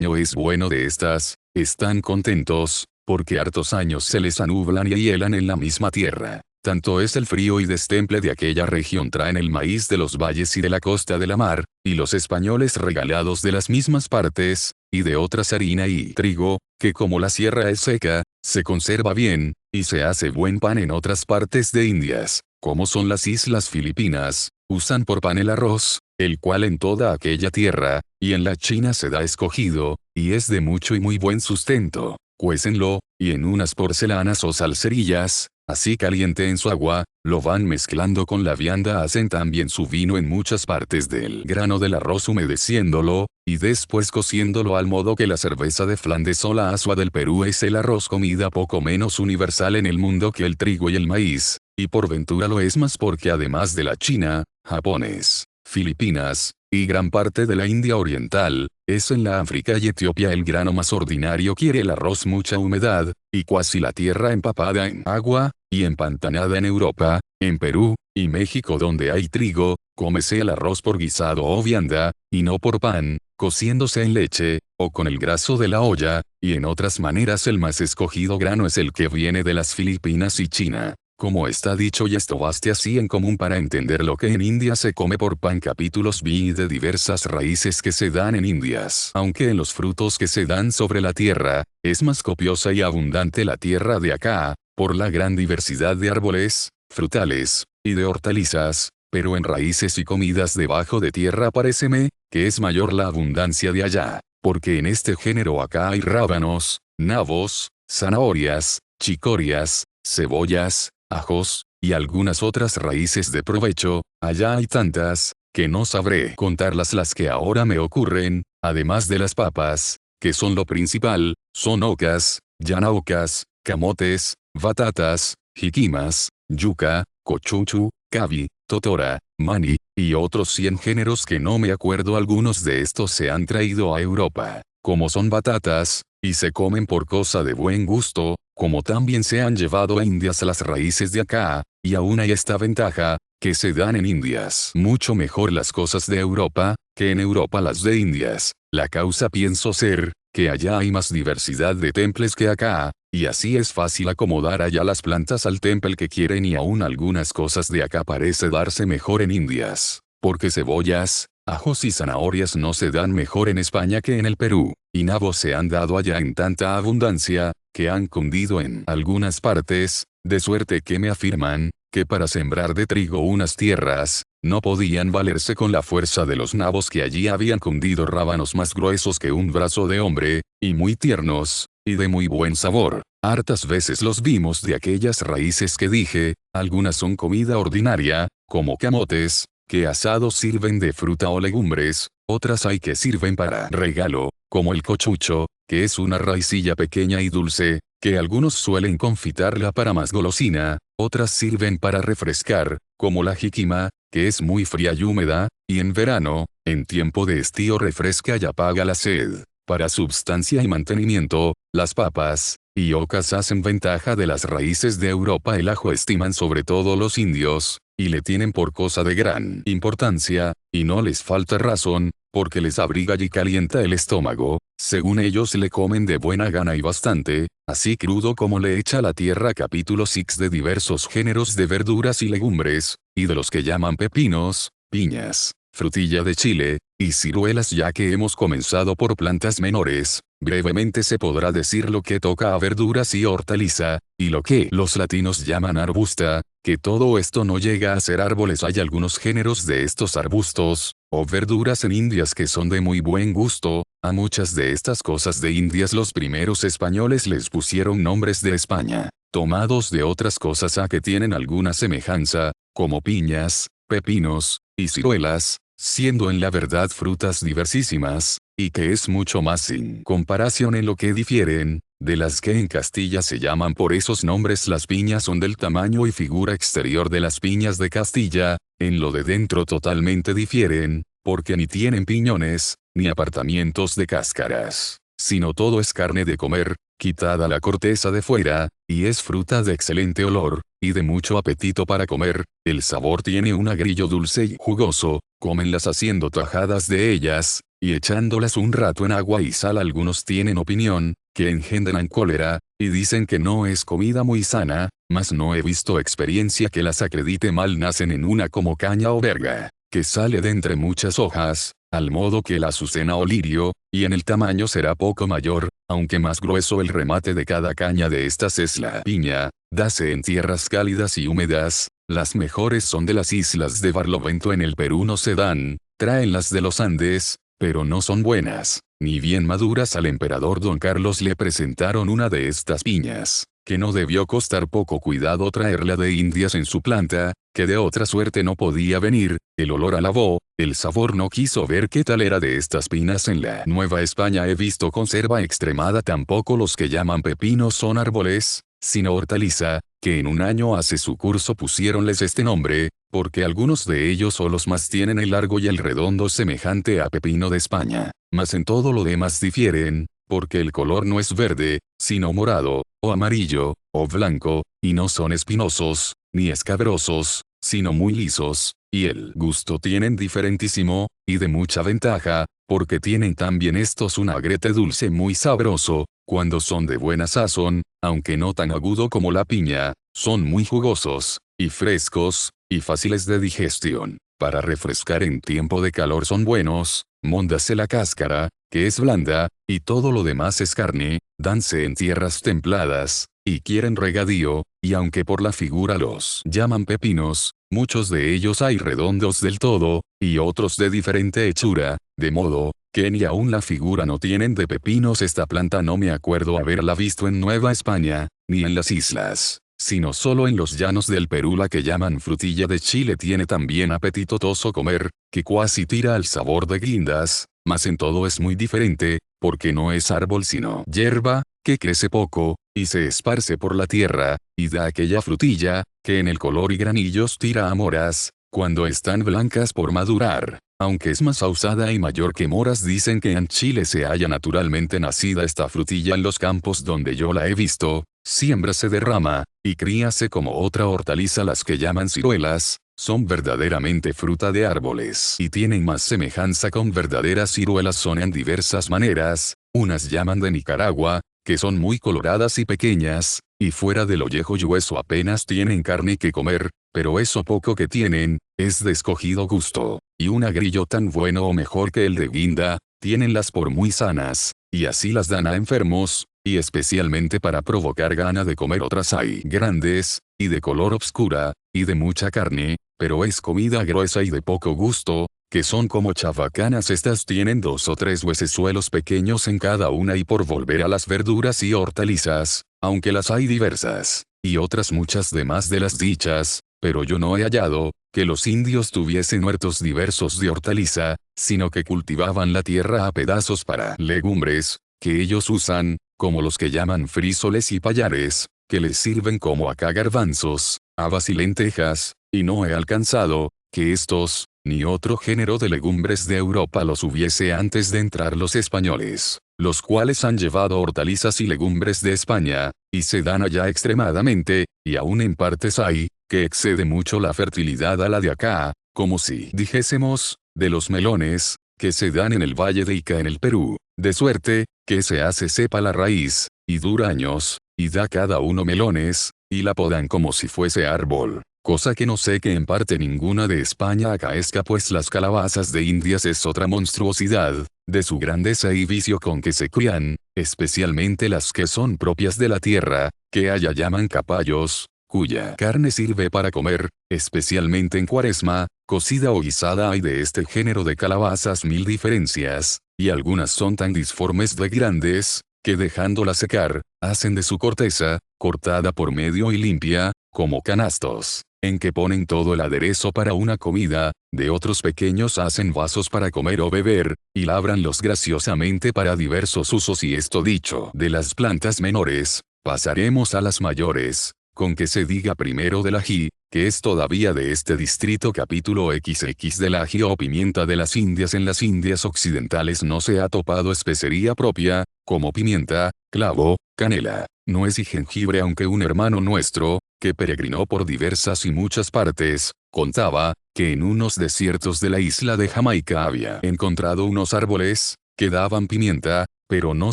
año es bueno de estas, están contentos, porque hartos años se les anublan y hielan en la misma tierra. Tanto es el frío y destemple de aquella región traen el maíz de los valles y de la costa de la mar, y los españoles regalados de las mismas partes, y de otras harina y trigo, que como la sierra es seca, se conserva bien, y se hace buen pan en otras partes de Indias, como son las islas Filipinas, usan por pan el arroz, el cual en toda aquella tierra, y en la China se da escogido, y es de mucho y muy buen sustento. Cuécenlo, y en unas porcelanas o salserillas, así caliente en su agua, lo van mezclando con la vianda, hacen también su vino en muchas partes del grano del arroz humedeciéndolo, y después cociéndolo al modo que la cerveza de Flandes o la asua del Perú es el arroz, comida poco menos universal en el mundo que el trigo y el maíz, y por ventura lo es más porque además de la China, Japones, Filipinas, y gran parte de la India Oriental, es en la África y Etiopía el grano más ordinario. Quiere el arroz mucha humedad, y cuasi la tierra empapada en agua, y empantanada en Europa, en Perú, y México donde hay trigo, cómese el arroz por guisado o vianda, y no por pan, cociéndose en leche, o con el graso de la olla, y en otras maneras el más escogido grano es el que viene de las Filipinas y China. Como está dicho y esto baste así en común para entender lo que en India se come por pan. Capítulos B de diversas raíces que se dan en Indias. Aunque en los frutos que se dan sobre la tierra, es más copiosa y abundante la tierra de acá, por la gran diversidad de árboles, frutales, y de hortalizas, pero en raíces y comidas debajo de tierra paréceme, que es mayor la abundancia de allá, porque en este género acá hay rábanos, nabos, zanahorias, chicorias, cebollas, ajos, y algunas otras raíces de provecho, allá hay tantas, que no sabré contarlas. Las que ahora me ocurren, además de las papas, que son lo principal, son ocas, yanaocas, camotes, batatas, jiquimas, yuca, cochuchu, cabi, totora, mani, y otros 100 géneros que no me acuerdo. Algunos de estos se han traído a Europa, como son batatas, y se comen por cosa de buen gusto, como también se han llevado a Indias las raíces de acá, y aún hay esta ventaja, que se dan en Indias mucho mejor las cosas de Europa, que en Europa las de Indias. La causa pienso ser, que allá hay más diversidad de temples que acá, y así es fácil acomodar allá las plantas al temple que quieren, y aún algunas cosas de acá parece darse mejor en Indias, porque cebollas, ajos y zanahorias no se dan mejor en España que en el Perú, y nabos se han dado allá en tanta abundancia, que han cundido en algunas partes, de suerte que me afirman, que para sembrar de trigo unas tierras, no podían valerse con la fuerza de los nabos, que allí habían cundido rábanos más gruesos que un brazo de hombre, y muy tiernos, y de muy buen sabor. Hartas veces los vimos de aquellas raíces que dije, algunas son comida ordinaria, como camotes, que asados sirven de fruta o legumbres, otras hay que sirven para regalo, como el cochucho, que es una raicilla pequeña y dulce, que algunos suelen confitarla para más golosina, otras sirven para refrescar, como la jiquima, que es muy fría y húmeda, y en verano, en tiempo de estío refresca y apaga la sed. Para substancia y mantenimiento, las papas y ocas hacen ventaja de las raíces de Europa. El ajo estiman sobre todo los indios, y le tienen por cosa de gran importancia, y no les falta razón, porque les abriga y calienta el estómago. Según ellos le comen de buena gana y bastante, así crudo como le echa la tierra. Capítulo 6 de diversos géneros de verduras y legumbres, y de los que llaman pepinos, piñas, frutilla de Chile, y ciruelas. Ya que hemos comenzado por plantas menores, brevemente se podrá decir lo que toca a verduras y hortaliza, y lo que los latinos llaman arbusta, que todo esto no llega a ser árboles. Hay algunos géneros de estos arbustos, o verduras en Indias que son de muy buen gusto. A muchas de estas cosas de Indias los primeros españoles les pusieron nombres de España, tomados de otras cosas a que tienen alguna semejanza, como piñas, pepinos, y ciruelas, siendo en la verdad frutas diversísimas, y que es mucho más sin comparación en lo que difieren, de las que en Castilla se llaman por esos nombres. Las piñas son del tamaño y figura exterior de las piñas de Castilla, en lo de dentro totalmente difieren, porque ni tienen piñones, ni apartamientos de cáscaras, sino todo es carne de comer, quitada la corteza de fuera, y es fruta de excelente olor, y de mucho apetito para comer. El sabor tiene un agrillo dulce y jugoso, cómenlas haciendo tajadas de ellas, y echándolas un rato en agua y sal. Algunos tienen opinión, que engendran cólera, y dicen que no es comida muy sana, mas no he visto experiencia que las acredite. Mal nacen en una como caña o verga, que sale de entre muchas hojas, al modo que la azucena o lirio, y en el tamaño será poco mayor, aunque más grueso. El remate de cada caña de estas es la piña, dase en tierras cálidas y húmedas. Las mejores son de las islas de Barlovento en el Perú. No se dan, traen las de los Andes, pero no son buenas, ni bien maduras. Al emperador Don Carlos le presentaron una de estas piñas, que no debió costar poco cuidado traerla de Indias en su planta, que de otra suerte no podía venir. El olor alabó, el sabor no quiso ver qué tal era de estas pinas. En la Nueva España he visto conserva extremada. Tampoco los que llaman pepinos son árboles, sino hortaliza, que en un año hace su curso pusiéronles este nombre, porque algunos de ellos o los más tienen el largo y el redondo semejante a pepino de España, mas en todo lo demás difieren, porque el color no es verde, sino morado, o amarillo, o blanco, y no son espinosos, ni escabrosos, sino muy lisos, y el gusto tienen diferentísimo, y de mucha ventaja, porque tienen también estos un agrete dulce muy sabroso, cuando son de buena sazón, aunque no tan agudo como la piña, son muy jugosos, y frescos, y fáciles de digestión. Para refrescar en tiempo de calor son buenos, móndase la cáscara, que es blanda, y todo lo demás es carne, danse en tierras templadas, y quieren regadío, y aunque por la figura los llaman pepinos, muchos de ellos hay redondos del todo, y otros de diferente hechura, de modo, que ni aun la figura no tienen de pepinos. Esta planta no me acuerdo haberla visto en Nueva España, ni en las islas, sino solo en los llanos del Perú. La que llaman frutilla de Chile tiene también apetitoso comer, que cuasi tira al sabor de guindas, mas en todo es muy diferente, porque no es árbol sino hierba, que crece poco, y se esparce por la tierra, y da aquella frutilla, que en el color y granillos tira a moras, cuando están blancas por madurar. Aunque es más ausada y mayor que moras. Dicen que en Chile se halla naturalmente nacida esta frutilla en los campos donde yo la he visto, siembra se derrama, y críase como otra hortaliza. Las que llaman ciruelas, son verdaderamente fruta de árboles y tienen más semejanza con verdaderas ciruelas. Son en diversas maneras, unas llaman de Nicaragua, que son muy coloradas y pequeñas, y fuera del ollejo y hueso apenas tienen carne que comer, pero eso poco que tienen, es de escogido gusto, y un agrillo tan bueno o mejor que el de guinda, tienenlas por muy sanas, y así las dan a enfermos, y especialmente para provocar gana de comer. Otras hay grandes, y de color obscura, y de mucha carne, pero es comida gruesa y de poco gusto, que son como chabacanas. Estas tienen 2 o 3 huesezuelos pequeños en cada una. Y por volver a las verduras y hortalizas, aunque las hay diversas, y otras muchas demás de las dichas, pero yo no he hallado, que los indios tuviesen huertos diversos de hortaliza, sino que cultivaban la tierra a pedazos para legumbres, que ellos usan, como los que llaman frisoles y payares, que les sirven como acá garbanzos, habas y lentejas, y no he alcanzado, que estos, ni otro género de legumbres de Europa los hubiese antes de entrar los españoles, los cuales han llevado hortalizas y legumbres de España, y se dan allá extremadamente, y aún en partes hay, que excede mucho la fertilidad a la de acá, como si dijésemos, de los melones, que se dan en el valle de Ica en el Perú, de suerte, que se hace cepa la raíz, y dura años, y da cada uno melones, y la podan como si fuese árbol. Cosa que no sé que en parte ninguna de España acaezca, pues las calabazas de Indias es otra monstruosidad, de su grandeza y vicio con que se crían, especialmente las que son propias de la tierra, que allá llaman capayos, cuya carne sirve para comer, especialmente en Cuaresma, cocida o guisada. Hay de este género de calabazas 1000 diferencias, y algunas son tan disformes de grandes, que dejándola secar, hacen de su corteza, cortada por medio y limpia, como canastos, en que ponen todo el aderezo para una comida. De otros pequeños hacen vasos para comer o beber, y labranlos graciosamente para diversos usos. Y esto dicho de las plantas menores, pasaremos a las mayores, con que se diga primero del ají, que es todavía de este distrito. Capítulo XX del ají o pimienta de las Indias. En las Indias occidentales no se ha topado especería propia, como pimienta, clavo, canela, nuez y jengibre, aunque un hermano nuestro, que peregrinó por diversas y muchas partes, Contaba, que en unos desiertos de la isla de Jamaica había encontrado unos árboles, que daban pimienta, pero no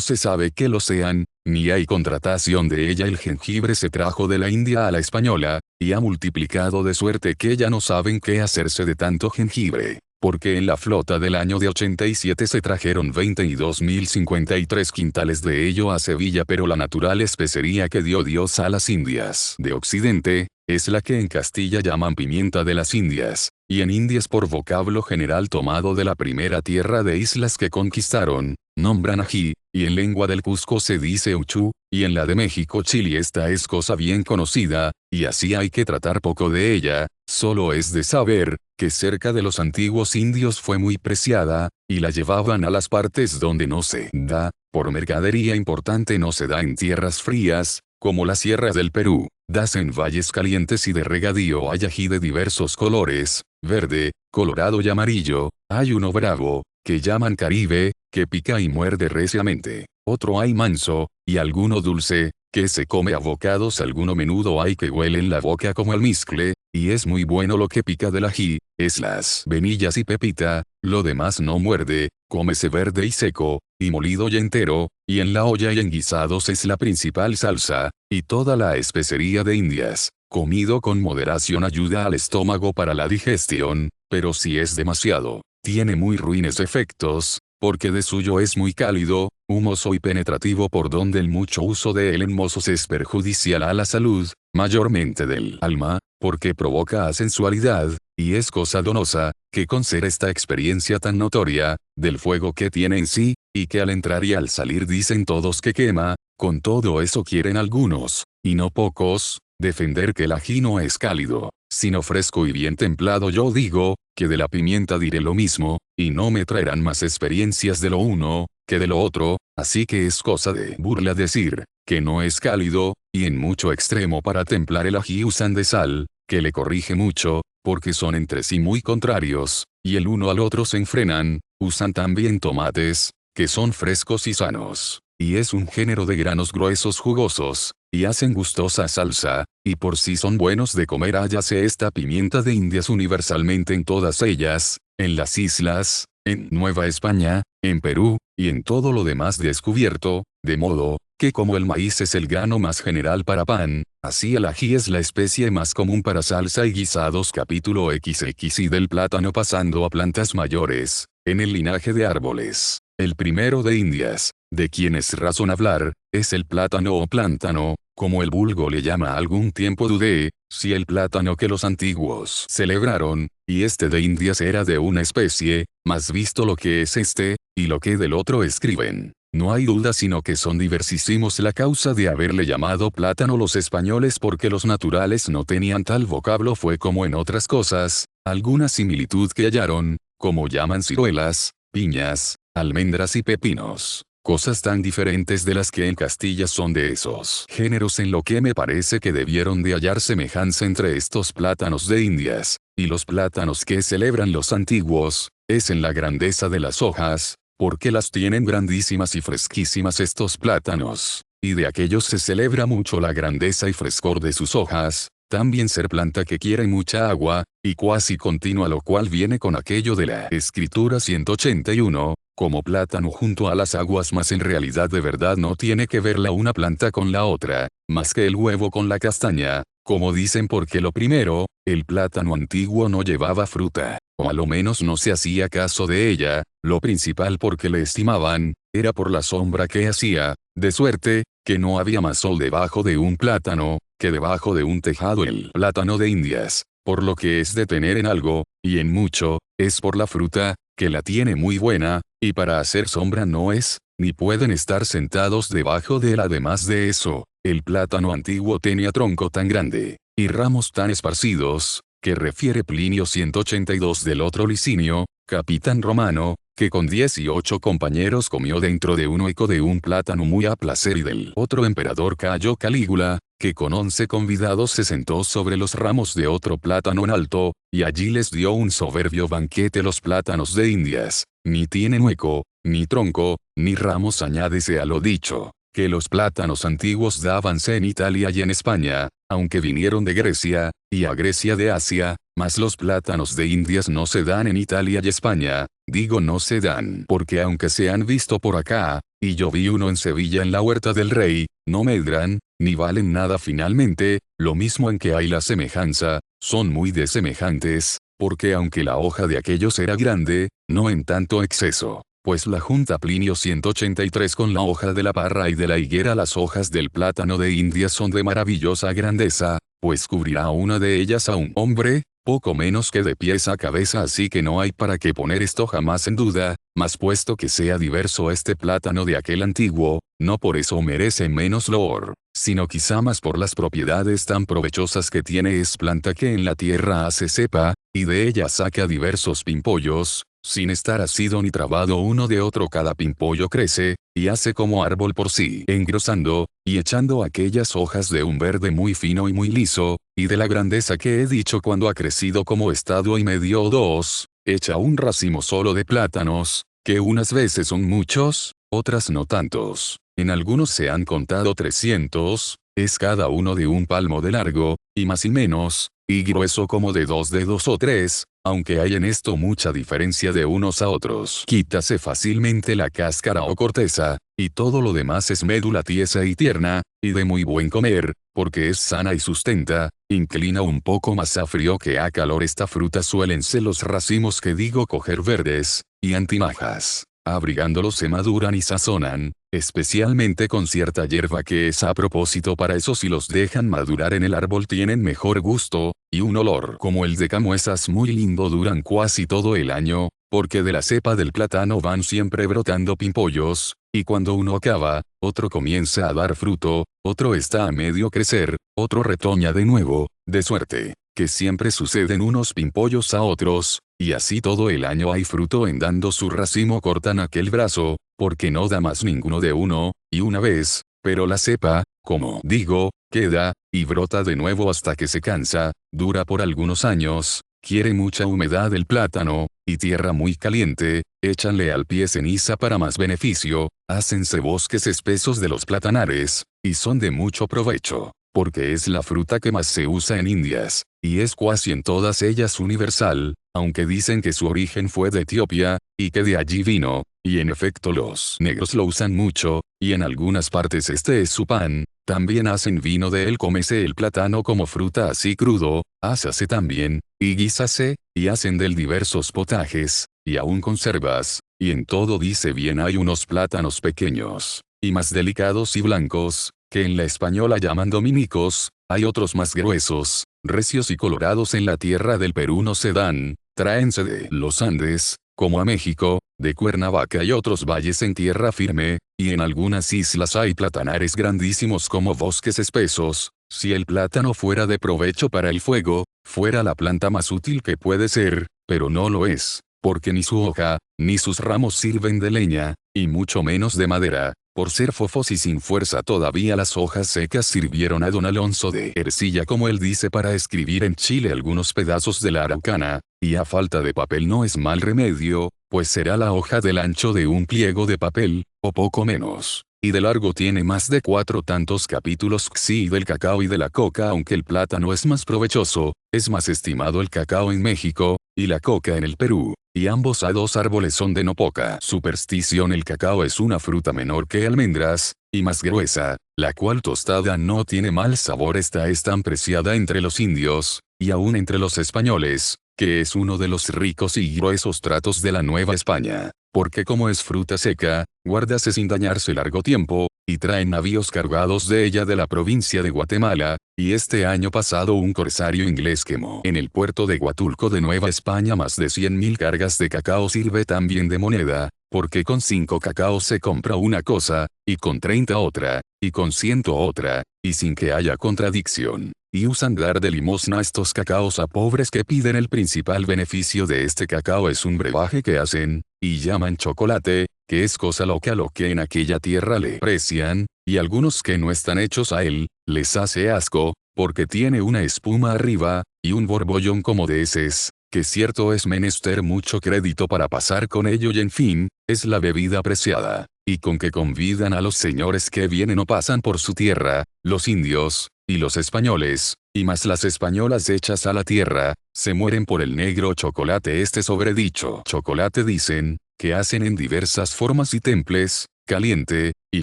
se sabe que lo sean, ni hay contratación de ella. El jengibre se trajo de la India a la española, y ha multiplicado de suerte que ya no saben qué hacerse de tanto jengibre. Porque en la flota del año de 87 se trajeron 22.053 quintales de ello a Sevilla, pero la natural especería que dio Dios a las Indias de Occidente, es la que en Castilla llaman pimienta de las Indias, y en Indias por vocablo general tomado de la primera tierra de islas que conquistaron, nombran ají, y en lengua del Cusco se dice uchú, y en la de México chili. Esta es cosa bien conocida, y así hay que tratar poco de ella, solo es de saber, que cerca de los antiguos indios fue muy preciada, y la llevaban a las partes donde no se da, por mercadería importante no se da en tierras frías, como la sierra del Perú, das en valles calientes y de regadío hay ají de diversos colores, verde, colorado y amarillo, hay uno bravo, que llaman Caribe, que pica y muerde reciamente, otro hay manso, y alguno dulce, que se come a bocados, alguno menudo hay que huele en la boca como almizcle, y es muy bueno. Lo que pica del ají, es las venillas y pepita, lo demás no muerde, cómese verde y seco, y molido y entero, y en la olla y en guisados es la principal salsa, y toda la especería de Indias, comido con moderación ayuda al estómago para la digestión, pero si es demasiado, tiene muy ruines efectos, porque de suyo es muy cálido, humoso y penetrativo, por donde el mucho uso de él en mozos es perjudicial a la salud, mayormente del alma, porque provoca asensualidad, y es cosa donosa, que con ser esta experiencia tan notoria, del fuego que tiene en sí, y que al entrar y al salir dicen todos que quema, con todo eso quieren algunos, y no pocos, defender que el ají no es cálido, sino fresco y bien templado. Yo digo, que de la pimienta diré lo mismo, y no me traerán más experiencias de lo uno, que de lo otro, así que es cosa de burla decir, que no es cálido, y en mucho extremo para templar el ají usan de sal, que le corrige mucho, porque son entre sí muy contrarios, y el uno al otro se enfrenan, usan también tomates, que son frescos y sanos, y es un género de granos gruesos jugosos, y hacen gustosa salsa, y por sí son buenos de comer. Hállase esta pimienta de Indias universalmente en todas ellas, en las islas, en Nueva España, en Perú, y en todo lo demás descubierto, de modo, que como el maíz es el grano más general para pan, así el ají es la especie más común para salsa y guisados. Capítulo XX. Y del plátano pasando a plantas mayores, en el linaje de árboles. El primero de Indias, de quien es razón hablar, es el plátano o plántano, como el vulgo le llama. Algún tiempo dudé, si el plátano que los antiguos celebraron, y este de Indias era de una especie, mas visto lo que es este, y lo que del otro escriben, no hay duda sino que son diversísimos. La causa de haberle llamado plátano los españoles porque los naturales no tenían tal vocablo fue como en otras cosas, alguna similitud que hallaron, como llaman ciruelas, piñas, almendras y pepinos, cosas tan diferentes de las que en Castilla son de esos géneros, en lo que me parece que debieron de hallar semejanza entre estos plátanos de Indias, y los plátanos que celebran los antiguos, es en la grandeza de las hojas, porque las tienen grandísimas y fresquísimas estos plátanos, y de aquellos se celebra mucho la grandeza y frescor de sus hojas, también ser planta que quiere mucha agua, y cuasi continua, lo cual viene con aquello de la Escritura 181, como plátano junto a las aguas, mas en realidad de verdad no tiene que ver la una planta con la otra, más que el huevo con la castaña, como dicen, porque lo primero, el plátano antiguo no llevaba fruta, o a lo menos no se hacía caso de ella, lo principal porque le estimaban, era por la sombra que hacía, de suerte, que no había más sol debajo de un plátano, que debajo de un tejado. El plátano de Indias, por lo que es de tener en algo, y en mucho, es por la fruta, que la tiene muy buena, y para hacer sombra no es, ni pueden estar sentados debajo de él. Además de eso, el plátano antiguo tenía tronco tan grande, y ramos tan esparcidos, que refiere Plinio 182 del otro Licinio, capitán romano, que con 18 compañeros comió dentro de un hueco de un plátano muy a placer, y del otro emperador Cayo Calígula, que con 11 convidados se sentó sobre los ramos de otro plátano en alto, y allí les dio un soberbio banquete. Los plátanos de Indias, ni tienen hueco, ni tronco, ni ramos. Añádese a lo dicho, que los plátanos antiguos dábanse en Italia y en España, aunque vinieron de Grecia, y a Grecia de Asia, Mas los plátanos de Indias no se dan en Italia y España, digo no se dan porque aunque se han visto por acá, y yo vi uno en Sevilla en la huerta del rey, no medran, ni valen nada finalmente, lo mismo en que hay la semejanza, son muy desemejantes, porque aunque la hoja de aquellos era grande, no en tanto exceso. Pues la junta Plinio 183 con la hoja de la parra y de la higuera, las hojas del plátano de India son de maravillosa grandeza, pues cubrirá una de ellas a un hombre, poco menos que de pies a cabeza, así que no hay para qué poner esto jamás en duda, mas puesto que sea diverso este plátano de aquel antiguo, no por eso merece menos loor, sino quizá más por las propiedades tan provechosas que tiene. Es planta que en la tierra hace cepa, y de ella saca diversos pimpollos, sin estar asido ni trabado uno de otro. Cada pimpollo crece, y hace como árbol por sí, engrosando, y echando aquellas hojas de un verde muy fino y muy liso, y de la grandeza que he dicho. Cuando ha crecido como estadio y medio o dos, echa un racimo solo de plátanos, que unas veces son muchos, otras no tantos. En algunos se han contado 300, es cada uno de un palmo de largo, y más y menos, y grueso como de 2 dedos o 3, aunque hay en esto mucha diferencia de unos a otros. Quítase fácilmente la cáscara o corteza, y todo lo demás es médula tiesa y tierna, y de muy buen comer, porque es sana y sustenta. Inclina un poco más a frío que a calor esta fruta. Suélense los racimos que digo coger verdes, y antimajas. Abrigándolos se maduran y sazonan, especialmente con cierta hierba que es a propósito para eso. Si los dejan madurar en el árbol tienen mejor gusto, y un olor como el de camuesas muy lindo. Duran casi todo el año, porque de la cepa del plátano van siempre brotando pimpollos, y cuando uno acaba, otro comienza a dar fruto, otro está a medio crecer, otro retoña de nuevo, de suerte que siempre suceden unos pimpollos a otros, y así todo el año hay fruto. En dando su racimo cortan aquel brazo, porque no da más ninguno de uno, y una vez, pero la cepa, como digo, queda, y brota de nuevo hasta que se cansa, dura por algunos años, quiere mucha humedad el plátano, y tierra muy caliente, échanle al pie ceniza para más beneficio, hácense bosques espesos de los platanares, y son de mucho provecho, porque es la fruta que más se usa en Indias, y es casi en todas ellas universal, aunque dicen que su origen fue de Etiopía, y que de allí vino, y en efecto los negros lo usan mucho, y en algunas partes este es su pan. También hacen vino de él. Cómese el plátano como fruta así crudo, ásase también, y guísase, y hacen del diversos potajes, y aún conservas, y en todo dice bien. Hay unos plátanos pequeños, y más delicados y blancos, que en la española llaman dominicos, hay otros más gruesos, recios y colorados. En la tierra del Perú no se dan, tráense de los Andes, como a México, de Cuernavaca y otros valles en tierra firme, y en algunas islas hay platanares grandísimos como bosques espesos. Si el plátano fuera de provecho para el fuego, fuera la planta más útil que puede ser, pero no lo es, porque ni su hoja, ni sus ramos sirven de leña, y mucho menos de madera. Por ser fofos y sin fuerza todavía, las hojas secas sirvieron a don Alonso de Ercilla, como él dice, para escribir en Chile algunos pedazos de la Araucana, y a falta de papel no es mal remedio, pues será la hoja del ancho de un pliego de papel, o poco menos, y de largo tiene más de 4 tantos capítulos. Sí, del cacao y de la coca. Aunque el plátano es más provechoso, es más estimado el cacao en México, y la coca en el Perú, y ambos a 2 árboles son de no poca superstición. El cacao es una fruta menor que almendras, y más gruesa, la cual tostada no tiene mal sabor. Esta es tan preciada entre los indios, y aún entre los españoles, que es uno de los ricos y gruesos tratos de la Nueva España, porque como es fruta seca, guárdase sin dañarse largo tiempo, y traen navíos cargados de ella de la provincia de Guatemala, y este año pasado un corsario inglés quemó en el puerto de Huatulco de Nueva España más de 100.000 cargas de cacao. Sirve también de moneda, porque con 5 cacaos se compra una cosa, y con 30 otra, y con 100 otra, y sin que haya contradicción. Y usan dar de limosna estos cacaos a pobres que piden. El principal beneficio de este cacao es un brebaje que hacen, y llaman chocolate, que es cosa loca lo que en aquella tierra le precian, y algunos que no están hechos a él, les hace asco, porque tiene una espuma arriba, y un borbollón como de heces, que cierto es menester mucho crédito para pasar con ello, y en fin, es la bebida apreciada. y con que convidan a los señores que vienen o pasan por su tierra, los indios, y los españoles, y más las españolas hechas a la tierra, se mueren por el negro chocolate. Este sobredicho chocolate dicen, que hacen en diversas formas y temples, caliente, y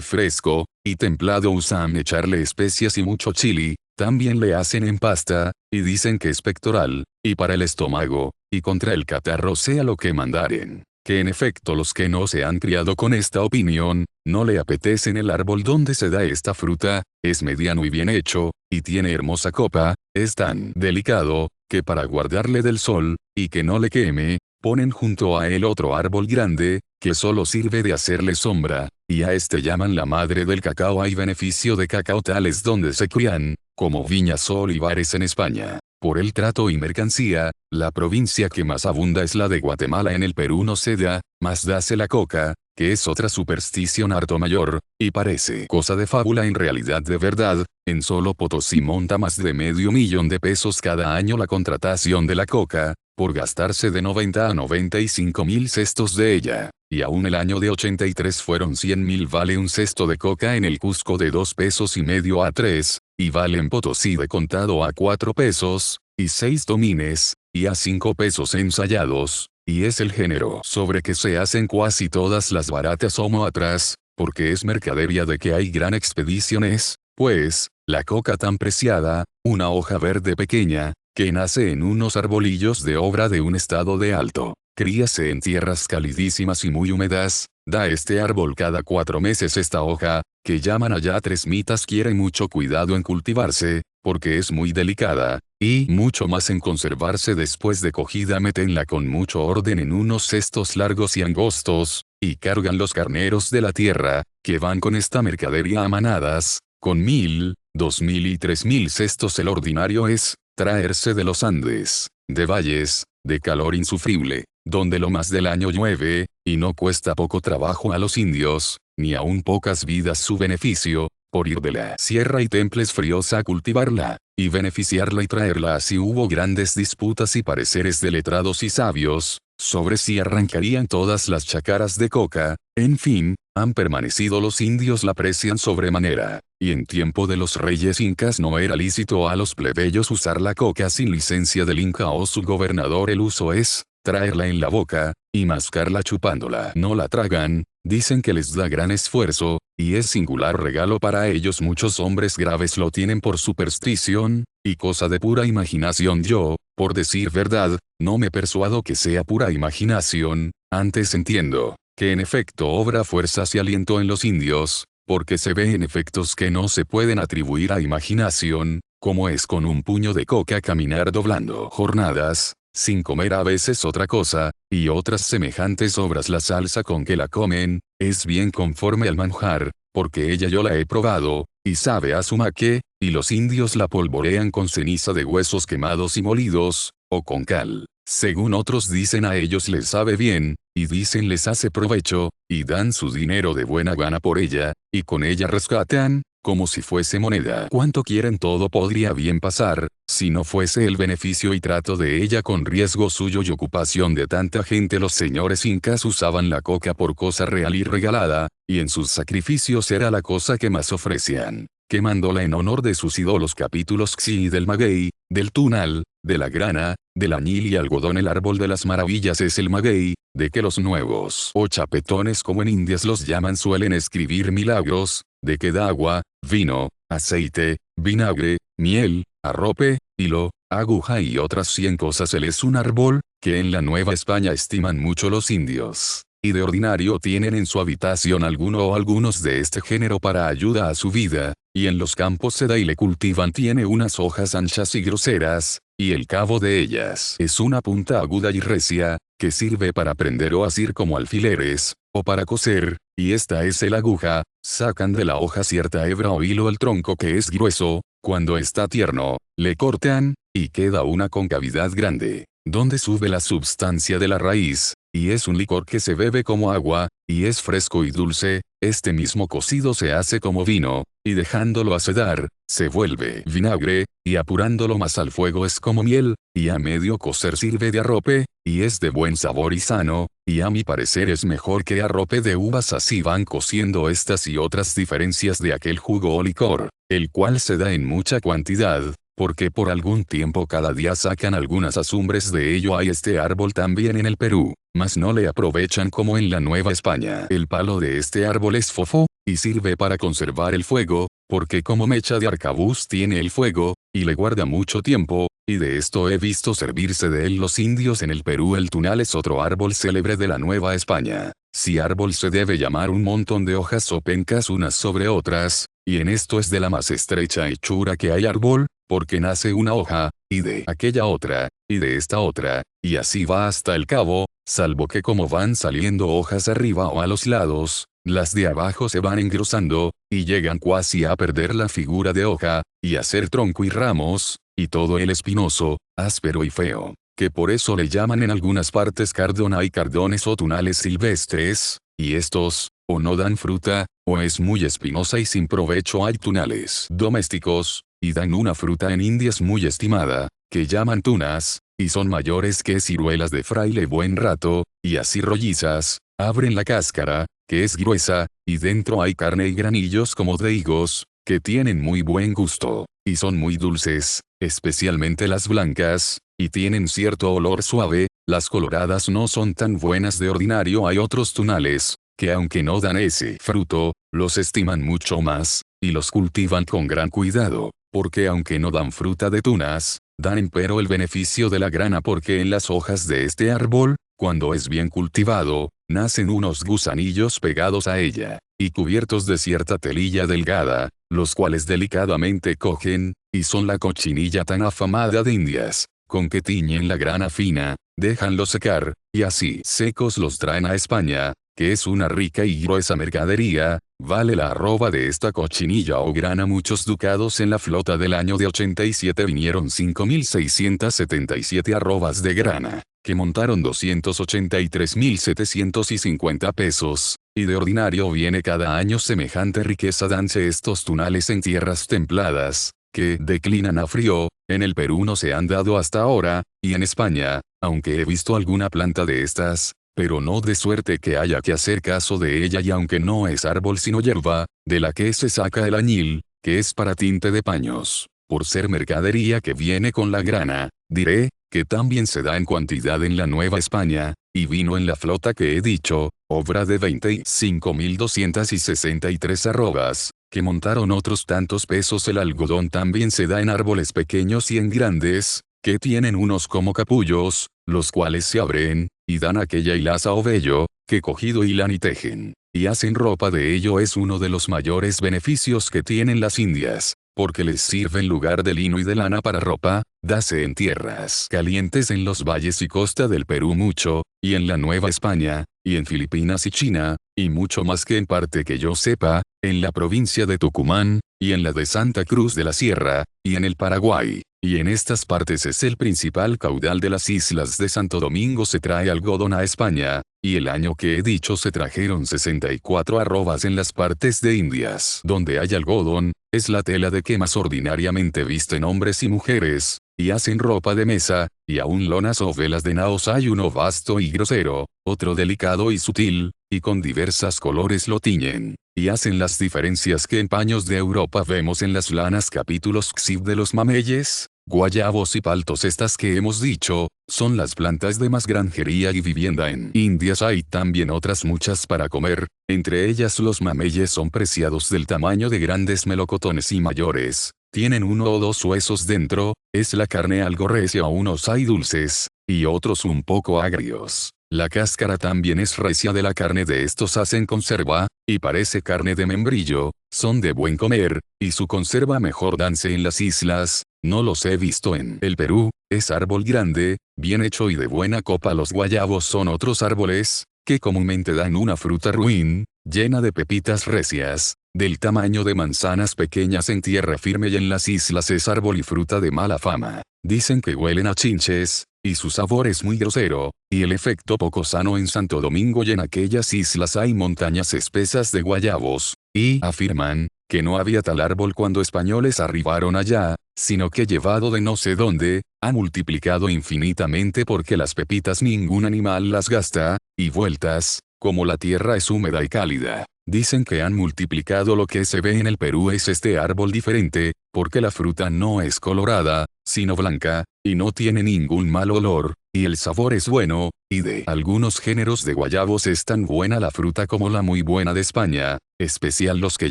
fresco, y templado usan echarle especias y mucho chili, también le hacen en pasta, y dicen que es pectoral, y para el estómago, y contra el catarro sea lo que mandaren. Que en efecto los que no se han criado con esta opinión, no le apetecen el árbol donde se da esta fruta, es mediano y bien hecho, y tiene hermosa copa, es tan delicado, que para guardarle del sol, y que no le queme, ponen junto a él otro árbol grande, que solo sirve de hacerle sombra, y a este llaman la madre del cacao. Hay beneficio de cacaotales donde se crían, como viñas o olivares en España. Por el trato y mercancía, la provincia que más abunda es la de Guatemala. En el Perú no se da, mas dase la coca, que es otra superstición harto mayor, y parece cosa de fábula en realidad de verdad. En solo Potosí monta más de $500,000 cada año la contratación de la coca, por gastarse de 90 a 95,000 cestos de ella, y aún el año de 83 fueron 100,000. Vale un cesto de coca en el Cusco de $2,50 a 3, y vale en Potosí de contado a 4 pesos, y 6 domines, y a 5 pesos ensayados, y es el género sobre que se hacen casi todas las baratas o atrás, porque es mercadería de que hay gran expediciones, pues, la coca tan preciada, una hoja verde pequeña, que nace en unos arbolillos de obra de un estado de alto, críase en tierras calidísimas y muy húmedas, da este árbol cada 4 meses esta hoja, que llaman allá tresmitas. Quiere mucho cuidado en cultivarse, porque es muy delicada, y mucho más en conservarse. Después de cogida metenla con mucho orden en unos cestos largos y angostos, y cargan los carneros de la tierra, que van con esta mercadería a manadas, con 1,000, 2,000 y 3,000 cestos. El ordinario es, traerse de los Andes, de valles, de calor insufrible, donde lo más del año llueve, y no cuesta poco trabajo a los indios, ni aun pocas vidas su beneficio, por ir de la sierra y temples fríos a cultivarla, y beneficiarla y traerla. Así hubo grandes disputas y pareceres de letrados y sabios, sobre si arrancarían todas las chacaras de coca. En fin, han permanecido. Los indios la aprecian sobremanera, y en tiempo de los reyes incas no era lícito a los plebeyos usar la coca sin licencia del inca o su gobernador. El uso es, traerla en la boca, y mascarla chupándola. No la tragan, dicen que les da gran esfuerzo, y es singular regalo para ellos. Muchos hombres graves lo tienen por superstición, y cosa de pura imaginación. Yo, por decir verdad, no me persuado que sea pura imaginación, antes entiendo, que en efecto obra fuerzas y aliento en los indios, porque se ve en efectos que no se pueden atribuir a imaginación, como es con un puño de coca caminar doblando jornadas, sin comer a veces otra cosa, y otras semejantes obras. La salsa con que la comen, es bien conforme al manjar, porque ella yo la he probado, y sabe a sumaque, y los indios la polvorean con ceniza de huesos quemados y molidos, o con cal. Según otros dicen a ellos les sabe bien, y dicen les hace provecho, y dan su dinero de buena gana por ella, y con ella rescatan, como si fuese moneda. Cuanto quieren todo podría bien pasar, si no fuese el beneficio y trato de ella con riesgo suyo y ocupación de tanta gente. Los señores incas usaban la coca por cosa real y regalada, y en sus sacrificios era la cosa que más ofrecían, quemándola en honor de sus ídolos. Capítulos Xi del maguey, del tunal, de la grana, del añil y algodón. El árbol de las maravillas es el maguey, de que los nuevos o chapetones como en Indias los llaman suelen escribir milagros, de que da agua, vino, aceite, vinagre, miel, arrope, hilo, aguja y otras 100 cosas. Él es un árbol, que en la Nueva España estiman mucho los indios, y de ordinario tienen en su habitación alguno o algunos de este género para ayuda a su vida, y en los campos se da y le cultivan. Tiene unas hojas anchas y groseras, y el cabo de ellas es una punta aguda y recia, que sirve para prender o asir como alfileres, o para coser, y esta es el aguja. Sacan de la hoja cierta hebra o hilo. El tronco que es grueso, cuando está tierno, le cortan, y queda una concavidad grande, donde sube la substancia de la raíz, y es un licor que se bebe como agua, y es fresco y dulce. Este mismo cocido se hace como vino, y dejándolo acedar, se vuelve vinagre, y apurándolo más al fuego es como miel, y a medio cocer sirve de arrope, y es de buen sabor y sano, y a mi parecer es mejor que arrope de uvas. Así van cociendo estas y otras diferencias de aquel jugo o licor, el cual se da en mucha cantidad, porque por algún tiempo cada día sacan algunas azumbres de ello. Hay este árbol también en el Perú, mas no le aprovechan como en la Nueva España. El palo de este árbol es fofo, y sirve para conservar el fuego, porque como mecha de arcabuz tiene el fuego, y le guarda mucho tiempo, y de esto he visto servirse de él los indios en el Perú. El tunal es otro árbol célebre de la Nueva España. Si árbol se debe llamar un montón de hojas o pencas unas sobre otras, y en esto es de la más estrecha hechura que hay árbol, porque nace una hoja, y de aquella otra, y de esta otra, y así va hasta el cabo, salvo que como van saliendo hojas arriba o a los lados, las de abajo se van engrosando, y llegan casi a perder la figura de hoja, y a ser tronco y ramos, y todo el espinoso, áspero y feo, que por eso le llaman en algunas partes cardona y cardones o tunales silvestres, y estos, o no dan fruta, o es muy espinosa y sin provecho. Hay tunales domésticos, y dan una fruta en Indias muy estimada, que llaman tunas, y son mayores que ciruelas de fraile buen rato, y así rollizas, abren la cáscara, que es gruesa, y dentro hay carne y granillos como de higos, que tienen muy buen gusto, y son muy dulces, especialmente las blancas, y tienen cierto olor suave. Las coloradas no son tan buenas de ordinario. Hay otros tunales, que aunque no dan ese fruto, los estiman mucho más, y los cultivan con gran cuidado, porque aunque no dan fruta de tunas, dan empero el beneficio de la grana, porque en las hojas de este árbol, cuando es bien cultivado, nacen unos gusanillos pegados a ella, y cubiertos de cierta telilla delgada, los cuales delicadamente cogen, y son la cochinilla tan afamada de Indias, con que tiñen la grana fina, déjanlo secar, y así secos los traen a España, que es una rica y gruesa mercadería. Vale la arroba de esta cochinilla o grana muchos ducados. En la flota del año de 87 vinieron 5.677 arrobas de grana, que montaron 283.750 pesos, y de ordinario viene cada año semejante riqueza. Danse estos tunales en tierras templadas, que declinan a frío. En el Perú no se han dado hasta ahora, y en España, aunque he visto alguna planta de estas, pero no de suerte que haya que hacer caso de ella. Y aunque no es árbol sino hierba, de la que se saca el añil, que es para tinte de paños, por ser mercadería que viene con la grana, diré, que también se da en cantidad en la Nueva España, y vino en la flota que he dicho, obra de 25.263 arrobas, que montaron otros tantos pesos. El algodón también se da en árboles pequeños y en grandes, que tienen unos como capullos, los cuales se abren, y dan aquella hilaza o vello, que cogido hilan y tejen, y hacen ropa de ello. Es uno de los mayores beneficios que tienen las Indias, porque les sirve en lugar de lino y de lana para ropa. Dase en tierras calientes en los valles y costa del Perú mucho, y en la Nueva España, y en Filipinas y China, y mucho más que en parte que yo sepa, en la provincia de Tucumán, y en la de Santa Cruz de la Sierra, y en el Paraguay, y en estas partes es el principal caudal de las islas de Santo Domingo. Se trae algodón a España, y el año que he dicho se trajeron 64 arrobas. En las partes de Indias donde hay algodón, es la tela de que más ordinariamente visten hombres y mujeres, y hacen ropa de mesa, y aun lonas o velas de naos. Hay uno vasto y grosero, otro delicado y sutil, y con diversas colores lo tiñen, y hacen las diferencias que en paños de Europa vemos en las lanas. Capítulos XIV de los mameyes, guayabos y paltos. Estas que hemos dicho, son las plantas de más granjería y vivienda en Indias. Hay también otras muchas para comer, entre ellas los mameyes son preciados del tamaño de grandes melocotones y mayores, tienen uno o dos huesos dentro, es la carne algo recia, unos hay dulces, y otros un poco agrios. La cáscara también es recia. De la carne de estos hacen conserva, y parece carne de membrillo, son de buen comer, y su conserva mejor. Danse en las islas, no los he visto en el Perú, es árbol grande, bien hecho y de buena copa. Los guayabos son otros árboles, que comúnmente dan una fruta ruin, llena de pepitas recias, del tamaño de manzanas pequeñas. En tierra firme y en las islas es árbol y fruta de mala fama. Dicen que huelen a chinches, y su sabor es muy grosero, y el efecto poco sano en Santo Domingo y en aquellas islas hay montañas espesas de guayabos, y afirman, que no había tal árbol cuando españoles arribaron allá, sino que llevado de no sé dónde, ha multiplicado infinitamente porque las pepitas ningún animal las gasta, y vueltas, como la tierra es húmeda y cálida. Dicen que han multiplicado lo que se ve en el Perú es este árbol diferente, porque la fruta no es colorada, sino blanca, y no tiene ningún mal olor, y el sabor es bueno, y de algunos géneros de guayabos es tan buena la fruta como la muy buena de España, especial los que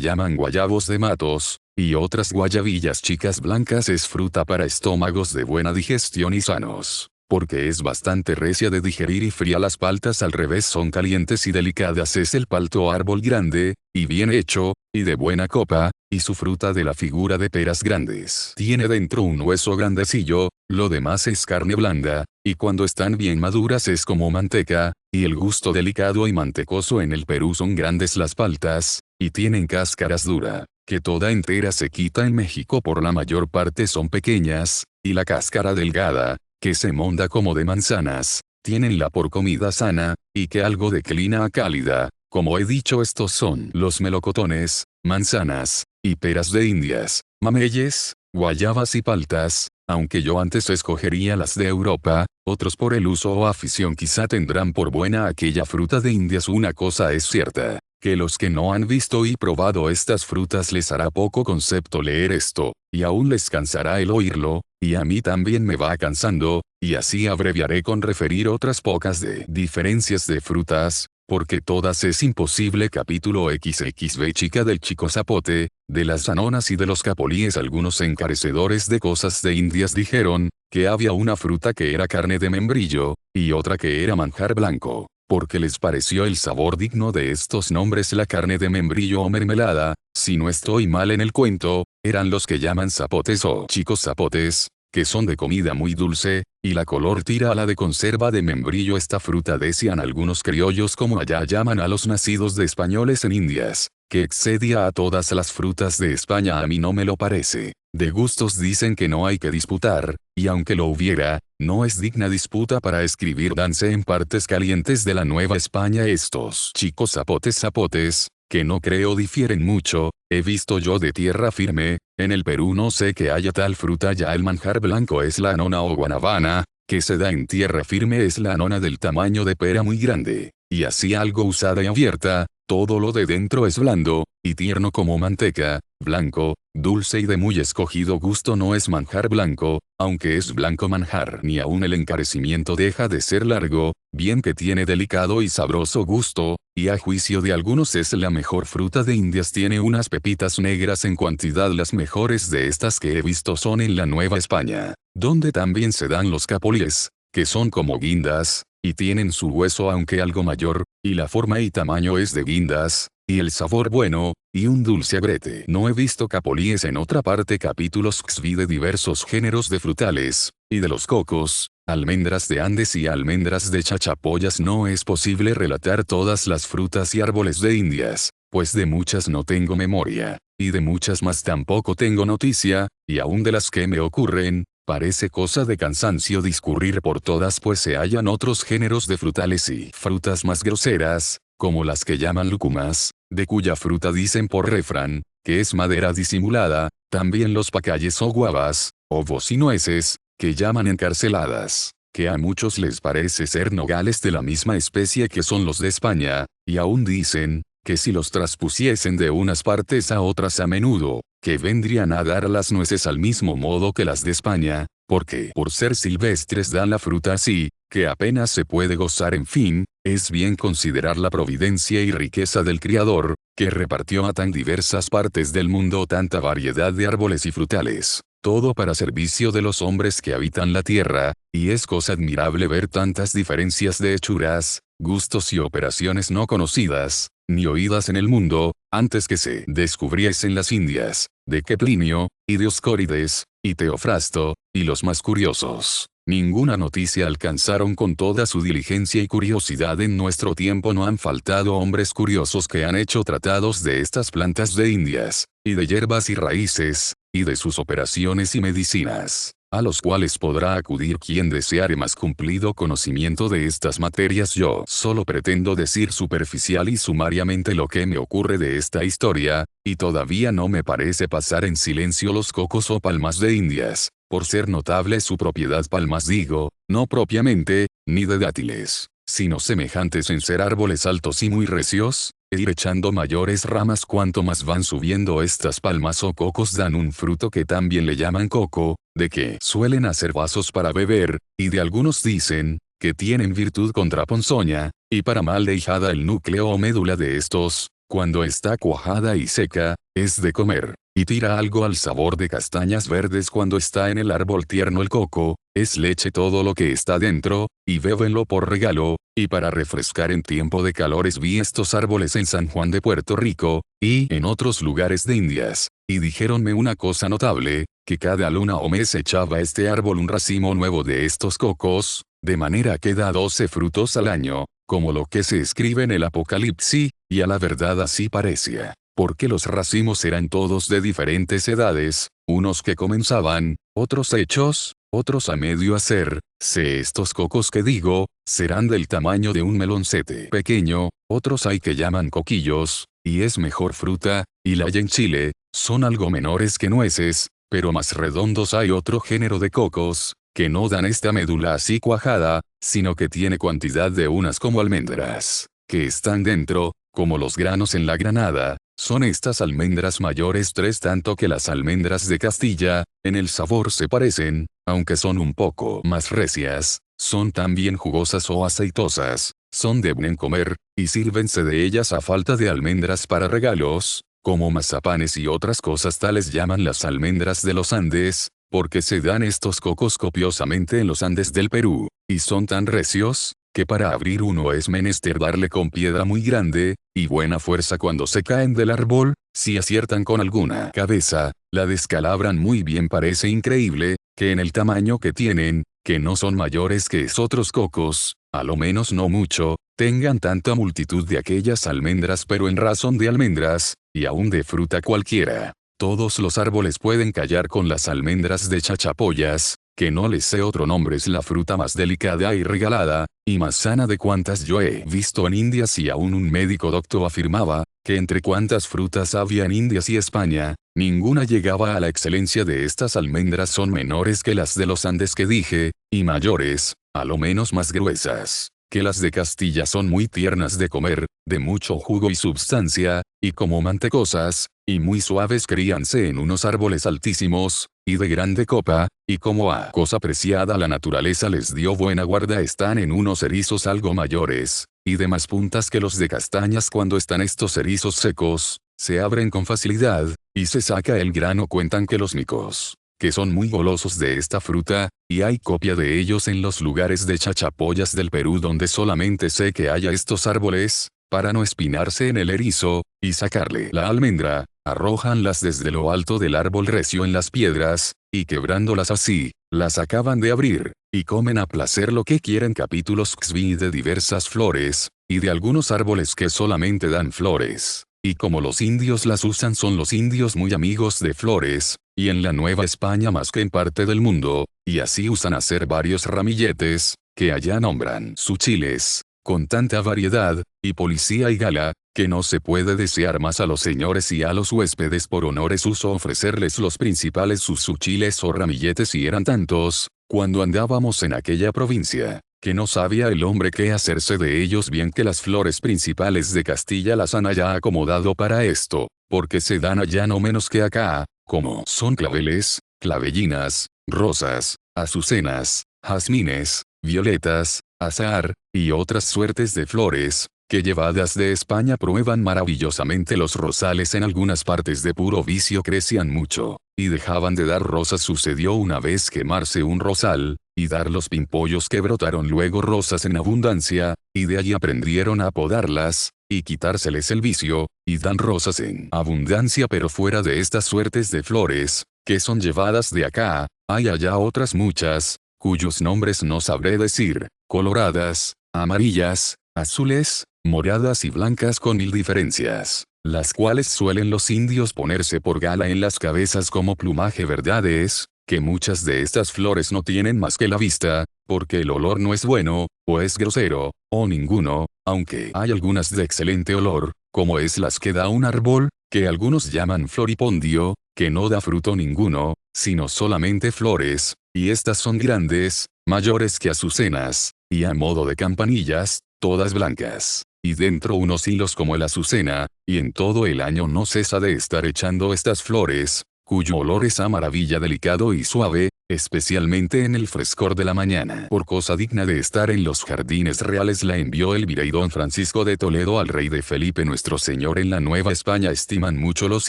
llaman guayabos de matos, y otras guayabillas chicas blancas es fruta para estómagos de buena digestión y sanos. Porque es bastante recia de digerir y fría, las paltas al revés son calientes y delicadas. Es el palto árbol grande, y bien hecho, y de buena copa, y su fruta de la figura de peras grandes. Tiene dentro un hueso grandecillo, lo demás es carne blanda, y cuando están bien maduras es como manteca, y el gusto delicado y mantecoso. En el Perú son grandes las paltas, y tienen cáscaras dura, que toda entera se quita. En México por la mayor parte son pequeñas, y la cáscara delgada, que se monda como de manzanas, tienenla por comida sana, y que algo declina a cálida. Como he dicho, estos son los melocotones, manzanas, y peras de Indias, mameyes, guayabas y paltas, aunque yo antes escogería las de Europa, otros por el uso o afición quizá tendrán por buena aquella fruta de Indias. Una cosa es cierta, que los que no han visto y probado estas frutas les hará poco concepto leer esto, y aún les cansará el oírlo, y a mí también me va cansando, y así abreviaré con referir otras pocas de diferencias de frutas, porque todas es imposible. Capítulo XXB. Chica del chico zapote, de las anonas y de los capolíes. Algunos encarecedores de cosas de Indias dijeron, que había una fruta que era carne de membrillo, y otra que era manjar blanco, porque les pareció el sabor digno de estos nombres. La carne de membrillo o mermelada, si no estoy mal en el cuento, eran los que llaman zapotes o chicos zapotes, que son de comida muy dulce, y la color tira a la de conserva de membrillo. Esta fruta decían algunos criollos, como allá llaman a los nacidos de españoles en Indias, que excedía a todas las frutas de España. A mí no me lo parece. De gustos dicen que no hay que disputar, y aunque lo hubiera, no es digna disputa para escribir. Danse en partes calientes de la Nueva España. Estos chicos zapotes, que no creo difieren mucho, he visto yo de tierra firme. En el Perú no sé que haya tal fruta ya. El manjar blanco es la anona o guanabana, que se da en tierra firme. Es la anona del tamaño de pera muy grande, y así algo usada y abierta. Todo lo de dentro es blando, y tierno como manteca, blanco, dulce y de muy escogido gusto. No es manjar blanco, aunque es blanco manjar, ni aun el encarecimiento deja de ser largo, bien que tiene delicado y sabroso gusto, y a juicio de algunos es la mejor fruta de Indias. Tiene unas pepitas negras en cantidad. Las mejores de estas que he visto son en la Nueva España, donde también se dan los capolíes, que son como guindas, y tienen su hueso aunque algo mayor, y la forma y tamaño es de guindas, y el sabor bueno, y un dulce agrete. No he visto capolíes en otra parte. Capítulos XV de diversos géneros de frutales, y de los cocos, almendras de Andes y almendras de Chachapoyas. No es posible relatar todas las frutas y árboles de Indias, pues de muchas no tengo memoria, y de muchas más tampoco tengo noticia, y aún de las que me ocurren, parece cosa de cansancio discurrir por todas, pues se hallan otros géneros de frutales y frutas más groseras, como las que llaman lúcumas, de cuya fruta dicen por refrán, que es madera disimulada. También los pacayes o guavas, ovos y nueces, que llaman encarceladas, que a muchos les parece ser nogales de la misma especie que son los de España, y aún dicen, que si los traspusiesen de unas partes a otras a menudo, que vendrían a dar las nueces al mismo modo que las de España, porque por ser silvestres dan la fruta así, que apenas se puede gozar. En fin, es bien considerar la providencia y riqueza del Criador, que repartió a tan diversas partes del mundo tanta variedad de árboles y frutales, todo para servicio de los hombres que habitan la tierra, y es cosa admirable ver tantas diferencias de hechuras, gustos y operaciones no conocidas, ni oídas en el mundo, antes que se descubriesen las Indias, de que Plinio, y Dioscórides, y Teofrasto, y los más curiosos, ninguna noticia alcanzaron. Con toda su diligencia y curiosidad en nuestro tiempo no han faltado hombres curiosos que han hecho tratados de estas plantas de Indias, y de hierbas y raíces, y de sus operaciones y medicinas. a los cuales podrá acudir quien deseare más cumplido conocimiento de estas materias. Yo solo pretendo decir superficial y sumariamente lo que me ocurre de esta historia, y todavía no me parece pasar en silencio los cocos o palmas de Indias, por ser notable su propiedad. Palmas digo, no propiamente, ni de dátiles, sino semejantes en ser árboles altos y muy recios, e ir echando mayores ramas cuanto más van subiendo. Estas palmas o cocos dan un fruto que también le llaman coco, de que suelen hacer vasos para beber, y de algunos dicen, que tienen virtud contra ponzoña, y para mal de hijada. El núcleo o médula de estos, cuando está cuajada y seca, es de comer, y tira algo al sabor de castañas verdes. Cuando está en el árbol tierno el coco, es leche todo lo que está dentro, y bébenlo por regalo, y para refrescar en tiempo de calores. Vi estos árboles en San Juan de Puerto Rico, y en otros lugares de Indias, y dijéronme una cosa notable, que cada luna o mes echaba este árbol un racimo nuevo de estos cocos, de manera que da 12 frutos al año, como lo que se escribe en el Apocalipsis, y a la verdad así parecía, porque los racimos eran todos de diferentes edades, unos que comenzaban, otros hechos, otros a medio hacer. Estos cocos que digo, serán del tamaño de un meloncete pequeño, otros hay que llaman coquillos, y es mejor fruta, y la hay en Chile, son algo menores que nueces, pero más redondos. Hay otro género de cocos, que no dan esta médula así cuajada, sino que tiene cuantidad de unas como almendras, que están dentro, como los granos en la granada. Son estas almendras mayores 3 tanto que las almendras de Castilla, en el sabor se parecen, aunque son un poco más recias, son también jugosas o aceitosas, son de buen comer, y sírvense de ellas a falta de almendras para regalos, como mazapanes y otras cosas tales. Llaman las almendras de los Andes, porque se dan estos cocos copiosamente en los Andes del Perú, y son tan recios, que para abrir uno es menester darle con piedra muy grande, y buena fuerza. Cuando se caen del árbol, si aciertan con alguna cabeza, la descalabran muy bien. Parece increíble, que en el tamaño que tienen, que no son mayores que otros cocos, a lo menos no mucho, tengan tanta multitud de aquellas almendras. Pero en razón de almendras, y aún de fruta cualquiera, todos los árboles pueden callar con las almendras de chachapoyas, que no les sé otro nombre. Es la fruta más delicada y regalada, y más sana de cuantas yo he visto en Indias. Y aún un médico doctor afirmaba, que entre cuantas frutas había en Indias y España, ninguna llegaba a la excelencia de estas almendras. Son menores que las de los Andes que dije, y mayores, a lo menos más gruesas, que las de Castilla. Son muy tiernas de comer, de mucho jugo y substancia, y como mantecosas, y muy suaves. Críanse en unos árboles altísimos, y de grande copa, y como a cosa preciada la naturaleza les dio buena guarda. Están en unos erizos algo mayores, y de más puntas que los de castañas. Cuando están estos erizos secos, se abren con facilidad, y se saca el grano. Cuentan que los micos, que son muy golosos de esta fruta, y hay copia de ellos en los lugares de chachapoyas del Perú donde solamente sé que haya estos árboles, para no espinarse en el erizo, y sacarle la almendra, arrójanlas desde lo alto del árbol recio en las piedras, y quebrándolas así, las acaban de abrir, y comen a placer lo que quieren. Capítulos XV de diversas flores, y de algunos árboles que solamente dan flores, y como los indios las usan. Son los indios muy amigos de flores, y en la Nueva España más que en parte del mundo, y así usan hacer varios ramilletes, que allá nombran suchiles, con tanta variedad, y policía y gala, que no se puede desear más. A los señores y a los huéspedes por honores uso ofrecerles los principales sus suchiles o ramilletes, y eran tantos, cuando andábamos en aquella provincia, que no sabía el hombre qué hacerse de ellos. Bien que las flores principales de Castilla las han allá acomodado para esto, porque se dan allá no menos que acá, como son claveles, clavellinas, rosas, azucenas, jazmines, violetas, azahar, y otras suertes de flores, que llevadas de España prueban maravillosamente. Los rosales en algunas partes de puro vicio crecían mucho, y dejaban de dar rosas. Sucedió una vez quemarse un rosal, y dar los pimpollos que brotaron luego rosas en abundancia, y de allí aprendieron a podarlas, y quitárseles el vicio, y dan rosas en abundancia. Pero fuera de estas suertes de flores, que son llevadas de acá, hay allá otras muchas, cuyos nombres no sabré decir, coloradas, amarillas, azules, moradas y blancas con 1000 diferencias, las cuales suelen los indios ponerse por gala en las cabezas como plumaje. Verdad es, que muchas de estas flores no tienen más que la vista, porque el olor no es bueno, o es grosero, o ninguno, aunque hay algunas de excelente olor, como es las que da un árbol, que algunos llaman floripondio, que no da fruto ninguno, sino solamente flores, y estas son grandes, mayores que azucenas, y a modo de campanillas, todas blancas, y dentro unos hilos como la azucena, y en todo el año no cesa de estar echando estas flores, cuyo olor es a maravilla delicado y suave, especialmente en el frescor de la mañana. Por cosa digna de estar en los jardines reales la envió el virrey don Francisco de Toledo al rey de Felipe nuestro señor. En la Nueva España estiman mucho los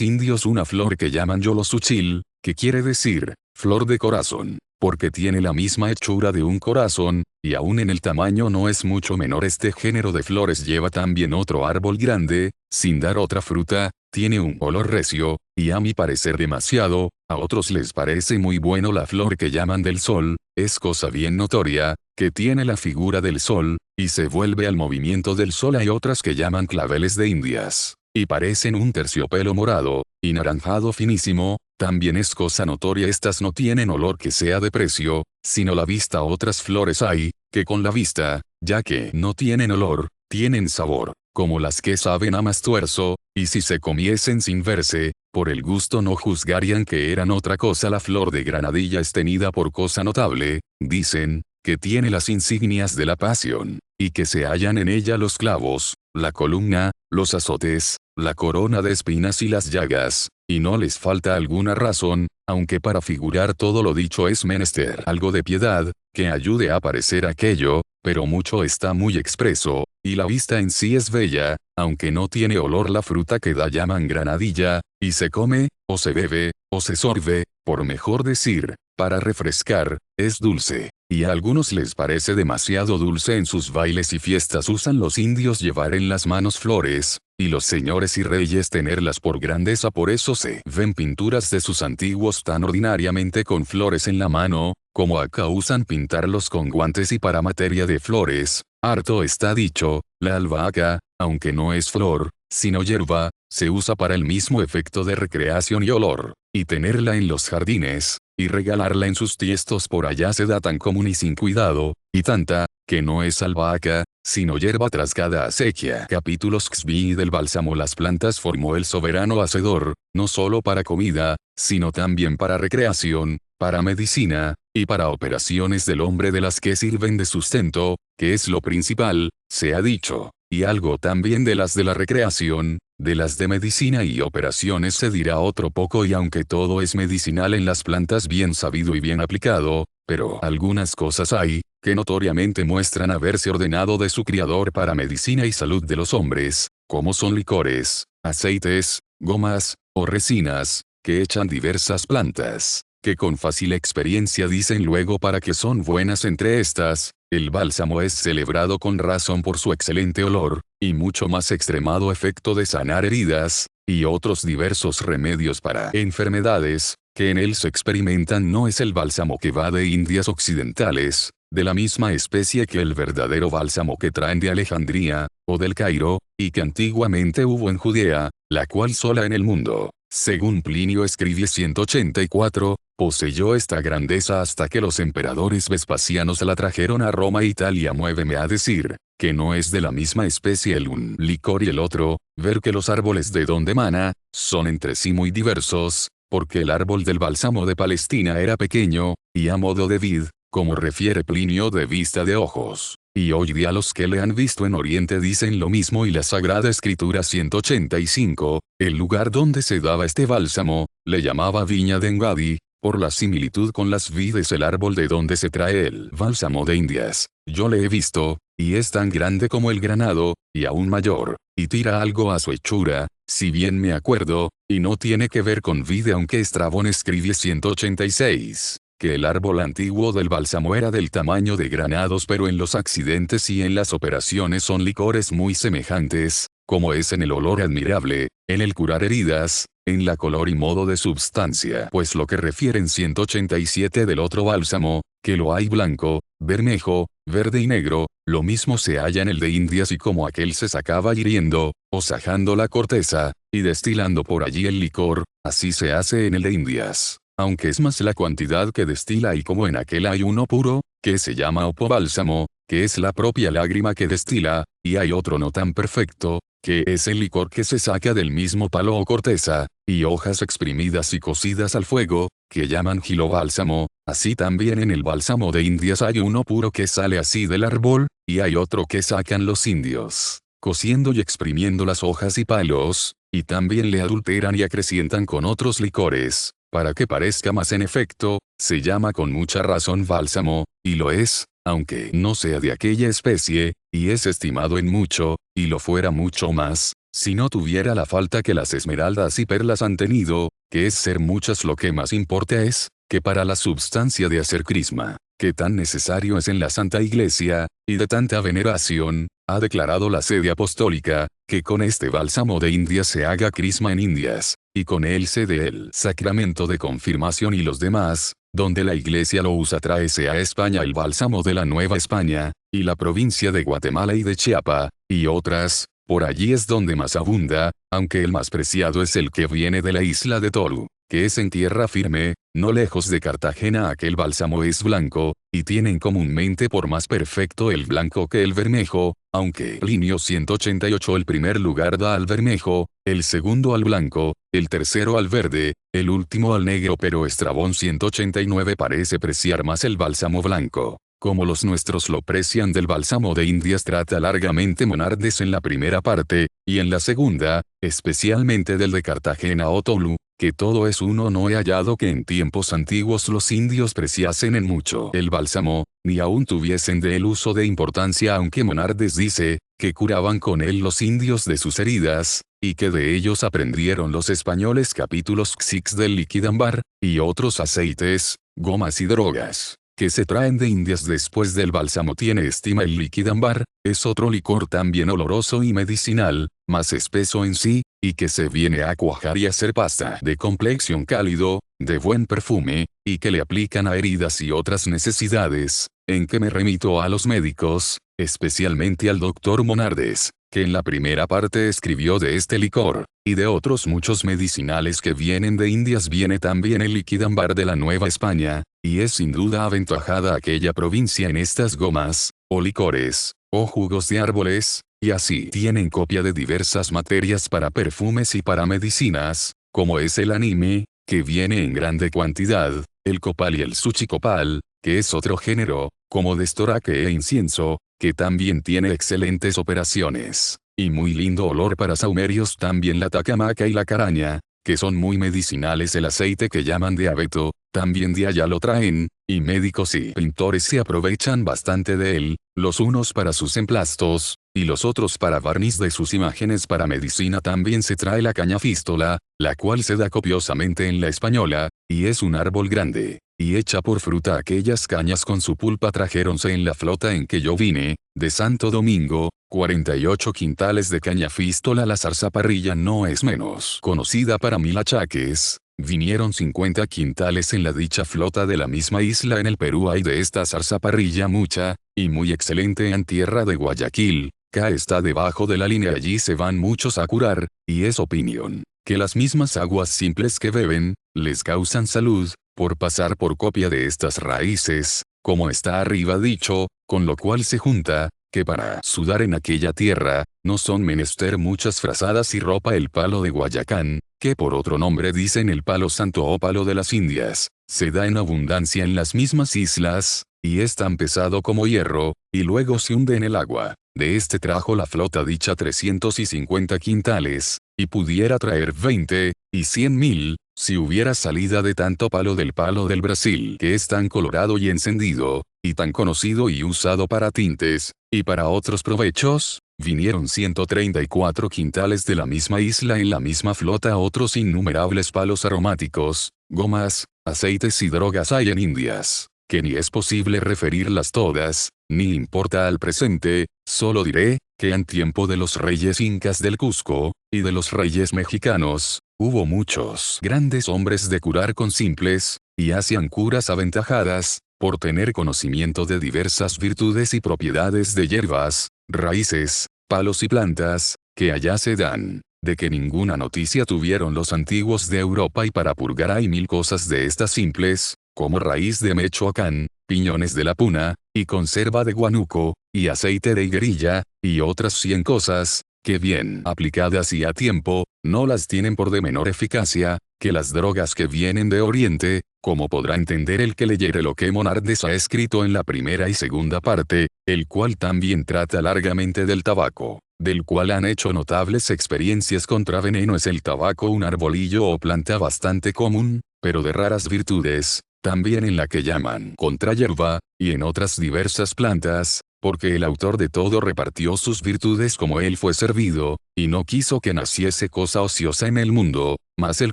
indios una flor que llaman yolosuchil, que quiere decir, flor de corazón, porque tiene la misma hechura de un corazón, y aun en el tamaño no es mucho menor. Este género de flores lleva también otro árbol grande, sin dar otra fruta, tiene un olor recio, y a mi parecer demasiado, a otros les parece muy bueno la flor que llaman del sol, es cosa bien notoria, que tiene la figura del sol, y se vuelve al movimiento del sol. Hay otras que llaman claveles de Indias, y parecen un terciopelo morado, y naranjado finísimo, también es cosa notoria. Estas no tienen olor que sea de precio, sino la vista. Otras flores hay, que con la vista, ya que no tienen olor, tienen sabor, como las que saben a más tuerzo, y si se comiesen sin verse, por el gusto no juzgarían que eran otra cosa. La flor de granadilla es tenida por cosa notable, dicen, que tiene las insignias de la pasión, y que se hallan en ella los clavos, la columna, los azotes, la corona de espinas y las llagas, y no les falta alguna razón, aunque para figurar todo lo dicho es menester algo de piedad, que ayude a parecer aquello, pero mucho está muy expreso, y la vista en sí es bella, aunque no tiene olor. La fruta que da llaman granadilla, y se come, o se bebe, o se sorbe, por mejor decir, para refrescar, es dulce, y a algunos les parece demasiado dulce. En sus bailes y fiestas usan los indios llevar en las manos flores, y los señores y reyes tenerlas por grandeza. Por eso se ven pinturas de sus antiguos tan ordinariamente con flores en la mano, como acá usan pintarlos con guantes. Y para materia de flores, harto está dicho, la albahaca, aunque no es flor, sino hierba, se usa para el mismo efecto de recreación y olor, y tenerla en los jardines, y regalarla en sus tiestos por allá se da tan común y sin cuidado, y tanta, que no es albahaca, sino hierba tras cada acequia. Capítulos XV del bálsamo. Las plantas formó el soberano hacedor, no solo para comida, sino también para recreación, para medicina, y para operaciones del hombre, de las que sirven de sustento, que es lo principal, se ha dicho, y algo también de las de la recreación, de las de medicina y operaciones se dirá otro poco. Y aunque todo es medicinal en las plantas, bien sabido y bien aplicado, pero algunas cosas hay, que notoriamente muestran haberse ordenado de su Criador para medicina y salud de los hombres, como son licores, aceites, gomas, o resinas, que echan diversas plantas, que con fácil experiencia dicen luego para qué son buenas. Entre estas, el bálsamo es celebrado con razón por su excelente olor, y mucho más extremado efecto de sanar heridas, y otros diversos remedios para enfermedades, que en él se experimentan. No es el bálsamo que va de Indias occidentales, de la misma especie que el verdadero bálsamo que traen de Alejandría, o del Cairo, y que antiguamente hubo en Judea, la cual sola en el mundo, según Plinio escribe 184, poseyó esta grandeza hasta que los emperadores vespasianos la trajeron a Roma e Italia. Muéveme a decir, que no es de la misma especie el un licor y el otro, ver que los árboles de donde mana, son entre sí muy diversos, porque el árbol del bálsamo de Palestina era pequeño, y a modo de vid, como refiere Plinio, de vista de ojos, y hoy día los que le han visto en Oriente dicen lo mismo. Y la Sagrada Escritura 185, el lugar donde se daba este bálsamo, le llamaba Viña de Engadi, por la similitud con las vides. El árbol de donde se trae el bálsamo de Indias, yo le he visto, y es tan grande como el granado, y aún mayor, y tira algo a su hechura, si bien me acuerdo, y no tiene que ver con vide, aunque Estrabón escribe 186, que el árbol antiguo del bálsamo era del tamaño de granados, pero en los accidentes y en las operaciones son licores muy semejantes, como es en el olor admirable, en el curar heridas, en la color y modo de substancia. Pues lo que refieren 187 del otro bálsamo, que lo hay blanco, bermejo, verde y negro, lo mismo se halla en el de Indias, y como aquel se sacaba hiriendo, o sajando la corteza, y destilando por allí el licor, así se hace en el de Indias. aunque es más la cantidad que destila, y como en aquel hay uno puro, que se llama opobálsamo, que es la propia lágrima que destila, y hay otro no tan perfecto, que es el licor que se saca del mismo palo o corteza, y hojas exprimidas y cocidas al fuego, que llaman gilobálsamo. Así también en el bálsamo de Indias hay uno puro que sale así del árbol, y hay otro que sacan los indios, cociendo y exprimiendo las hojas y palos, y también le adulteran y acrecientan con otros licores, para que parezca más. En efecto, se llama con mucha razón bálsamo, y lo es, aunque no sea de aquella especie, y es estimado en mucho, y lo fuera mucho más, si no tuviera la falta que las esmeraldas y perlas han tenido, que es ser muchas. Lo que más importa es, que para la substancia de hacer crisma, que tan necesario es en la Santa Iglesia, y de tanta veneración, ha declarado la Sede Apostólica, que con este bálsamo de Indias se haga crisma en Indias, y con él se dé el sacramento de confirmación, y los demás, donde la Iglesia lo usa, tráese a España el bálsamo de la Nueva España, y la provincia de Guatemala y de Chiapa, y otras, por allí es donde más abunda, aunque el más preciado es el que viene de la isla de Tolu, que es en tierra firme, no lejos de Cartagena. Aquel bálsamo es blanco, y tienen comúnmente por más perfecto el blanco que el bermejo, aunque Plinio 188 el primer lugar da al bermejo, el segundo al blanco, el tercero al verde, el último al negro, pero Estrabón 189 parece preciar más el bálsamo blanco. Como los nuestros lo precian del bálsamo de Indias, trata largamente Monardes en la primera parte, y en la segunda, especialmente del de Cartagena o Tolu, que todo es uno. No he hallado que en tiempos antiguos los indios preciasen en mucho el bálsamo, ni aún tuviesen de él uso de importancia, aunque Monardes dice, que curaban con él los indios de sus heridas, y que de ellos aprendieron los españoles. Capítulos xix del liquidambar, y otros aceites, gomas y drogas, que se traen de Indias después del bálsamo. Tiene estima el liquidambar, es otro licor también oloroso y medicinal, más espeso en sí, y que se viene a cuajar y hacer pasta, de complexión cálido, de buen perfume, y que le aplican a heridas y otras necesidades, en que me remito a los médicos, especialmente al doctor Monardes, que en la primera parte escribió de este licor, y de otros muchos medicinales que vienen de Indias. Viene también el liquidambar de la Nueva España, y es sin duda aventajada aquella provincia en estas gomas, o licores, o jugos de árboles, y así tienen copia de diversas materias para perfumes y para medicinas, como es el anime, que viene en grande cantidad, el copal y el suchicopal, que es otro género, como de estoraque e incienso, que también tiene excelentes operaciones, y muy lindo olor para sahumerios. También la tacamaca y la caraña, que son muy medicinales. El aceite que llaman de abeto, también de allá lo traen, y médicos y pintores se aprovechan bastante de él, los unos para sus emplastos, y los otros para barniz de sus imágenes. Para medicina también se trae la cañafístola, la cual se da copiosamente en la Española, y es un árbol grande, y echa por fruta. Aquellas cañas con su pulpa trajéronse en la flota en que yo vine, de Santo Domingo, 48 quintales de cañafístola. La zarzaparrilla no es menos conocida para Milachaques. Vinieron 50 quintales en la dicha flota de la misma isla. En el Perú hay de esta zarzaparrilla mucha, y muy excelente. En tierra de Guayaquil, que está debajo de la línea, allí se van muchos a curar, y es opinión, que las mismas aguas simples que beben, les causan salud, por pasar por copia de estas raíces, como está arriba dicho, con lo cual se junta, que para sudar en aquella tierra, no son menester muchas frazadas y ropa. El palo de Guayacán, que por otro nombre dicen el palo santo o palo de las Indias, se da en abundancia en las mismas islas, y es tan pesado como hierro, y luego se hunde en el agua. De este trajo la flota dicha 350 quintales, y pudiera traer 20, y 100.000, si hubiera salida de tanto palo. Del palo del Brasil, que es tan colorado y encendido, y tan conocido y usado para tintes, y para otros provechos, vinieron 134 quintales de la misma isla. En la misma flota otros innumerables palos aromáticos, gomas, aceites y drogas hay en Indias, que ni es posible referirlas todas, ni importa al presente. Solo diré, que en tiempo de los reyes incas del Cusco, y de los reyes mexicanos, hubo muchos grandes hombres de curar con simples, y hacían curas aventajadas, por tener conocimiento de diversas virtudes y propiedades de hierbas, raíces, palos y plantas, que allá se dan. de que ninguna noticia tuvieron los antiguos de Europa, y para purgar hay mil cosas de estas simples, como raíz de Mechoacán, piñones de la Puna, y conserva de guanuco, y aceite de higuerilla, y otras 100 cosas, que bien aplicadas y a tiempo, no las tienen por de menor eficacia, que las drogas que vienen de Oriente, como podrá entender el que leyere lo que Monardes ha escrito en la primera y segunda parte, el cual también trata largamente del tabaco, del cual han hecho notables experiencias contra veneno. Es el tabaco un arbolillo o planta bastante común, pero de raras virtudes, también en la que llaman contrahierba, y en otras diversas plantas, porque el autor de todo repartió sus virtudes como él fue servido, y no quiso que naciese cosa ociosa en el mundo, mas el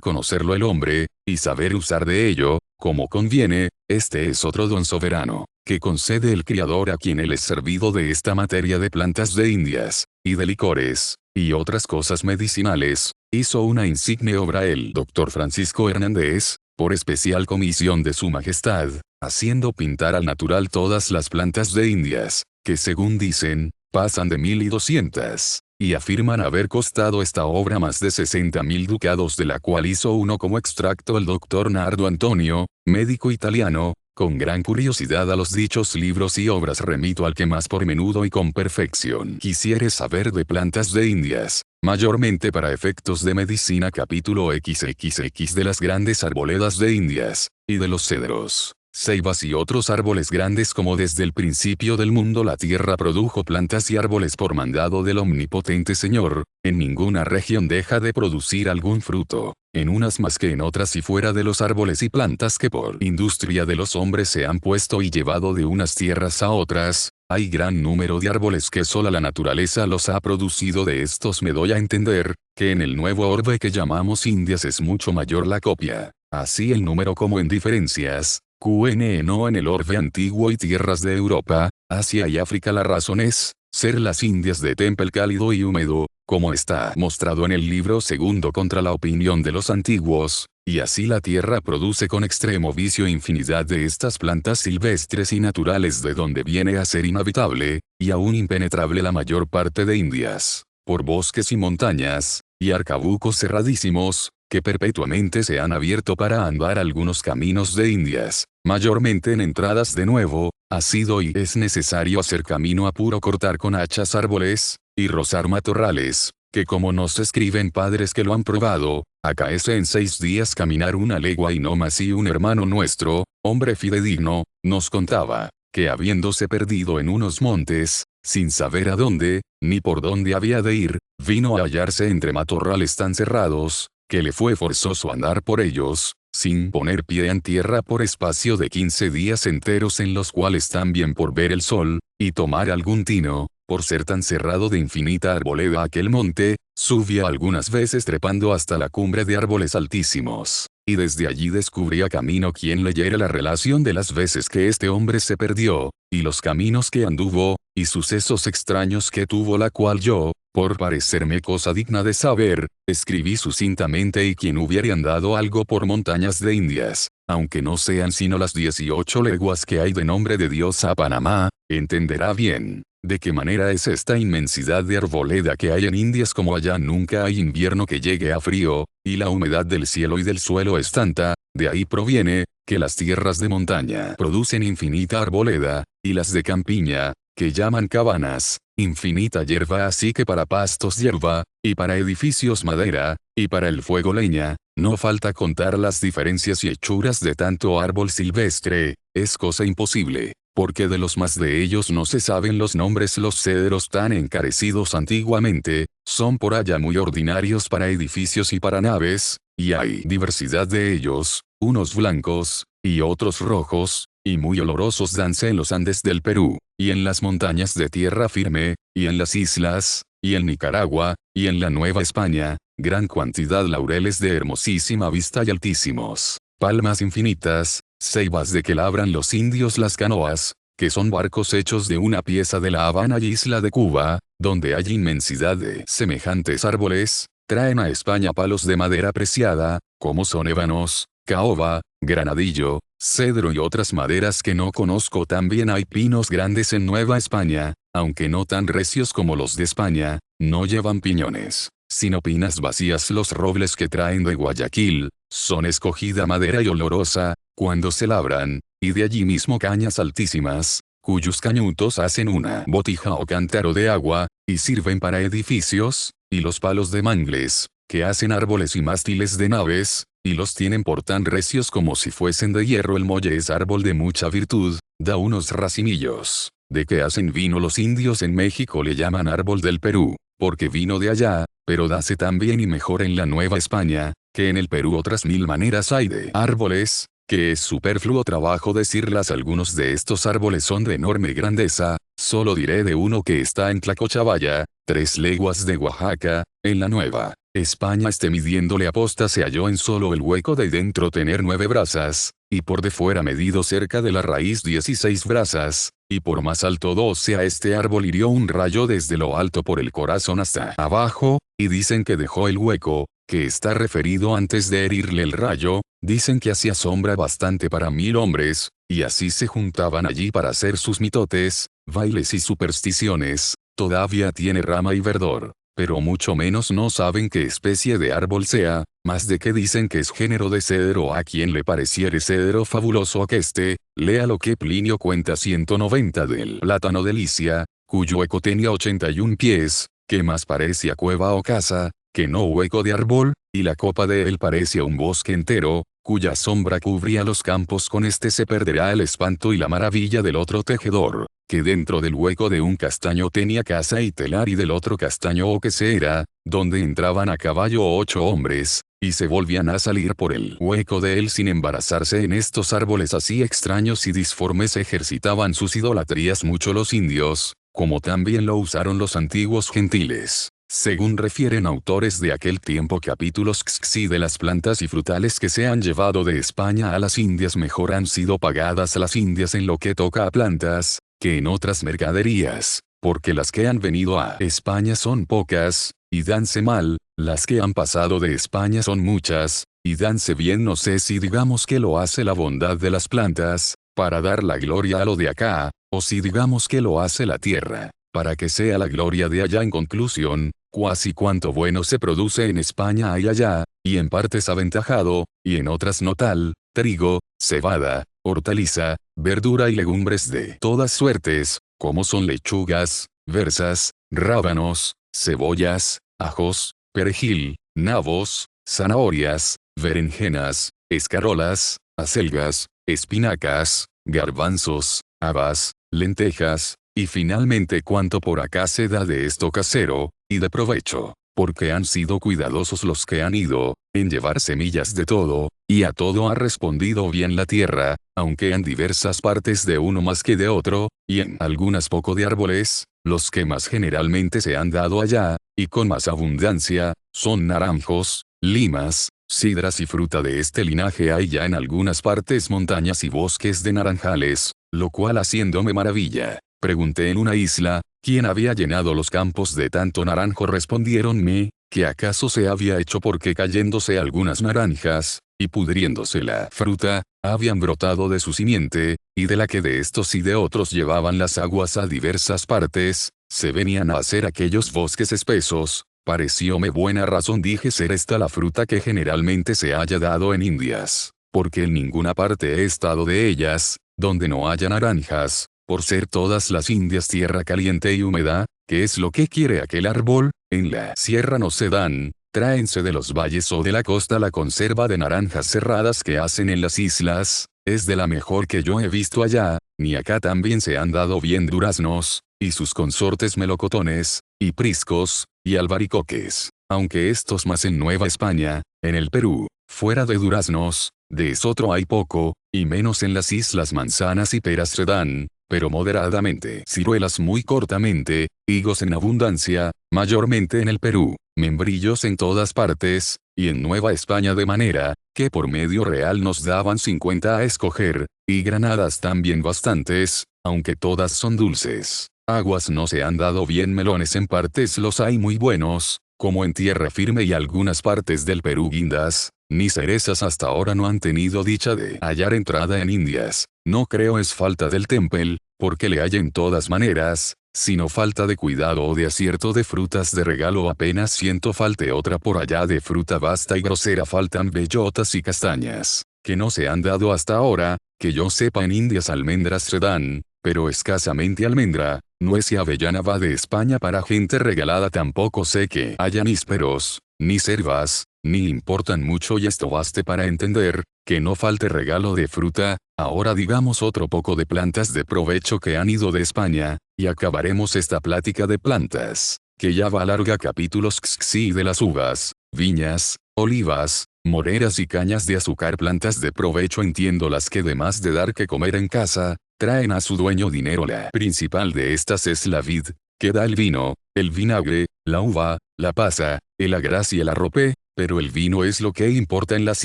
conocerlo el hombre, y saber usar de ello, como conviene, este es otro don soberano, que concede el Criador a quien él es servido de esta materia de plantas de Indias, y de licores, y otras cosas medicinales. Hizo una insigne obra el doctor Francisco Hernández, por especial comisión de su majestad, haciendo pintar al natural todas las plantas de Indias, que según dicen, pasan de 1200, y afirman haber costado esta obra más de 60.000 ducados, de la cual hizo uno como extracto el doctor Nardo Antonio, médico italiano. Con gran curiosidad a los dichos libros y obras remito al que más por menudo y con perfección quisiere saber de plantas de Indias, mayormente para efectos de medicina. Capítulo XXX de las grandes arboledas de Indias, y de los cedros, ceibas y otros árboles grandes, como desde el principio del mundo la tierra produjo plantas y árboles por mandado del omnipotente Señor, en ninguna región deja de producir algún fruto, en unas más que en otras, y fuera de los árboles y plantas que por industria de los hombres se han puesto y llevado de unas tierras a otras, hay gran número de árboles que sola la naturaleza los ha producido. De estos me doy a entender, que en el nuevo orbe que llamamos Indias es mucho mayor la copia, así el número como en diferencias, no en el orbe antiguo y tierras de Europa, Asia y África. La razón es, ser las Indias de temple cálido y húmedo, como está mostrado en el libro segundo contra la opinión de los antiguos, y así la tierra produce con extremo vicio infinidad de estas plantas silvestres y naturales, de donde viene a ser inhabitable, y aún impenetrable la mayor parte de Indias, por bosques y montañas, y arcabucos cerradísimos, que perpetuamente se han abierto para andar algunos caminos de Indias, mayormente en entradas. De nuevo, ha sido y es necesario hacer camino a puro cortar con hachas árboles, y rozar matorrales, que como nos escriben padres que lo han probado, acaece en 6 días caminar 1 legua y no más. Y un hermano nuestro, hombre fidedigno, nos contaba, que habiéndose perdido en unos montes, sin saber a dónde, ni por dónde había de ir, vino a hallarse entre matorrales tan cerrados, que le fue forzoso andar por ellos, sin poner pie en tierra por espacio de 15 días enteros, en los cuales también por ver el sol, y tomar algún tino, por ser tan cerrado de infinita arboleda aquel monte, subía algunas veces trepando hasta la cumbre de árboles altísimos, y desde allí descubría camino. Quien leyera la relación de las veces que este hombre se perdió, y los caminos que anduvo, y sucesos extraños que tuvo, la cual yo, por parecerme cosa digna de saber, escribí sucintamente. Y quien hubiere andado algo por montañas de Indias, aunque no sean sino las 18 leguas que hay de Nombre de Dios a Panamá, entenderá bien, de qué manera es esta inmensidad de arboleda que hay en Indias. Como allá nunca hay invierno que llegue a frío, y la humedad del cielo y del suelo es tanta, de ahí proviene, que las tierras de montaña producen infinita arboleda, y las de campiña, que llaman cabanas, infinita hierba. Así que para pastos hierba, y para edificios madera, y para el fuego leña, no falta contar las diferencias y hechuras de tanto árbol silvestre, es cosa imposible, porque de los más de ellos no se saben los nombres. Los cedros tan encarecidos antiguamente, son por allá muy ordinarios para edificios y para naves, y hay diversidad de ellos, unos blancos, y otros rojos, y muy olorosos. Danse en los Andes del Perú, y en las montañas de tierra firme, y en las islas, y en Nicaragua, y en la Nueva España, gran cantidad laureles de hermosísima vista y altísimos, palmas infinitas, ceibas de que labran los indios las canoas, que son barcos hechos de una pieza de La Habana y isla de Cuba, donde hay inmensidad de semejantes árboles. Traen a España palos de madera preciada, como son ébanos, caoba, granadillo, cedro y otras maderas que no conozco. También hay pinos grandes en Nueva España, aunque no tan recios como los de España, no llevan piñones, Sin opinas vacías los robles que traen de Guayaquil, son escogida madera y olorosa, cuando se labran, y de allí mismo cañas altísimas, cuyos cañutos hacen una botija o cántaro de agua, y sirven para edificios, y los palos de mangles, que hacen árboles y mástiles de naves, y los tienen por tan recios como si fuesen de hierro. El molle es árbol de mucha virtud, da unos racimillos, de que hacen vino. Los indios en México le llaman árbol del Perú, porque vino de allá, pero dase tan bien y mejor en la Nueva España, que en el Perú otras mil maneras hay de árboles, que es superfluo trabajo decirlas. Algunos de estos árboles son de enorme grandeza, solo diré de uno que está en Tlacochabaya, 3 leguas de Oaxaca, en la Nueva España. Midiéndole aposta se halló en solo el hueco de dentro tener 9 brazas, y por de fuera medido cerca de la raíz 16 brazas, y por más alto 12. A este árbol hirió un rayo desde lo alto por el corazón hasta abajo, y dicen que dejó el hueco, que está referido antes de herirle el rayo. Dicen que hacía sombra bastante para 1000 hombres, y así se juntaban allí para hacer sus mitotes, bailes y supersticiones. Todavía tiene rama y verdor, pero mucho menos no saben qué especie de árbol sea, más de que dicen que es género de cedro. A quien le pareciere cedro fabuloso aqueste, lea lo que Plinio cuenta 190 del plátano de Licia, cuyo hueco tenía 81 pies, que más parecía cueva o casa, que no hueco de árbol, y la copa de él parecía un bosque entero, cuya sombra cubría los campos. Con este se perderá el espanto y la maravilla del otro tejedor, que dentro del hueco de un castaño tenía casa y telar, y del otro castaño o que se era, donde entraban a caballo 8 hombres, y se volvían a salir por el hueco de él sin embarazarse. En estos árboles así extraños y disformes ejercitaban sus idolatrías mucho los indios, como también lo usaron los antiguos gentiles. Según refieren autores de aquel tiempo, capítulos xxi de las plantas y frutales que se han llevado de España a las Indias mejor han sido pagadas a las Indias en lo que toca a plantas, que en otras mercaderías, porque las que han venido a España son pocas, y danse mal, las que han pasado de España son muchas, y danse bien. No sé si digamos que lo hace la bondad de las plantas, para dar la gloria a lo de acá, o si digamos que lo hace la tierra, para que sea la gloria de allá. En conclusión, cuasi cuanto bueno se produce en España hay allá, y en partes aventajado, y en otras no tal: trigo, cebada, hortaliza, verdura y legumbres de todas suertes, como son lechugas, berzas, rábanos, cebollas, ajos, perejil, nabos, zanahorias, berenjenas, escarolas, acelgas, espinacas, garbanzos, habas, lentejas, y finalmente cuanto por acá se da de esto casero, y de provecho, porque han sido cuidadosos los que han ido, en llevar semillas de todo, y a todo ha respondido bien la tierra, aunque en diversas partes de uno más que de otro, y en algunas poco de árboles. Los que más generalmente se han dado allá, y con más abundancia, son naranjos, limas, sidras y fruta de este linaje hay ya en algunas partes montañas y bosques de naranjales, lo cual haciéndome maravilla. Pregunté en una isla, ¿quién había llenado los campos de tanto naranjo? Respondiéronme, que acaso se había hecho porque cayéndose algunas naranjas, y pudriéndose la fruta, habían brotado de su simiente, y de la que de estos y de otros llevaban las aguas a diversas partes, se venían a hacer aquellos bosques espesos. Parecióme buena razón, dije, ser esta la fruta que generalmente se haya dado en Indias, porque en ninguna parte he estado de ellas, donde no haya naranjas, por ser todas las Indias tierra caliente y húmeda. ¿Qué es lo que quiere aquel árbol? En la sierra no se dan, tráense de los valles o de la costa la conserva de naranjas cerradas que hacen en las islas, es de la mejor que yo he visto allá. Ni acá también se han dado bien duraznos, y sus consortes melocotones, y priscos, y albaricoques, aunque estos más en Nueva España. En el Perú, fuera de duraznos, de esotro hay poco, y menos en las islas. Manzanas y peras se dan, pero moderadamente. Ciruelas muy cortamente, higos en abundancia, mayormente en el Perú, membrillos en todas partes, y en Nueva España de manera, que por medio real nos daban 50 a escoger, y granadas también bastantes, aunque todas son dulces. Aguas no se han dado bien. Melones en partes los hay muy buenos, como en tierra firme, y algunas partes del Perú guindas, ni cerezas hasta ahora no han tenido dicha de hallar entrada en Indias. No creo es falta del tempel, porque le hay en todas maneras, Sino falta de cuidado o de acierto de frutas de regalo apenas siento falte otra por allá de fruta vasta y grosera faltan bellotas y castañas, que no se han dado hasta ahora, que yo sepa en Indias almendras se dan, pero escasamente almendra, nuez y avellana va de España para gente regalada tampoco sé que haya nísperos, ni cervas, ni importan mucho y esto baste para entender, que no falte regalo de fruta, ahora digamos otro poco de plantas de provecho que han ido de España, y acabaremos esta plática de plantas, que ya va larga capítulos xxi de las uvas, viñas, olivas, moreras y cañas de azúcar plantas de provecho entiendo las que además de dar que comer en casa, traen a su dueño dinero la principal de estas es la vid, que da el vino, el vinagre, la uva, la pasa, el agraz y el arrope, pero el vino es lo que importa en las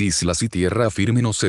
islas y tierra firme no se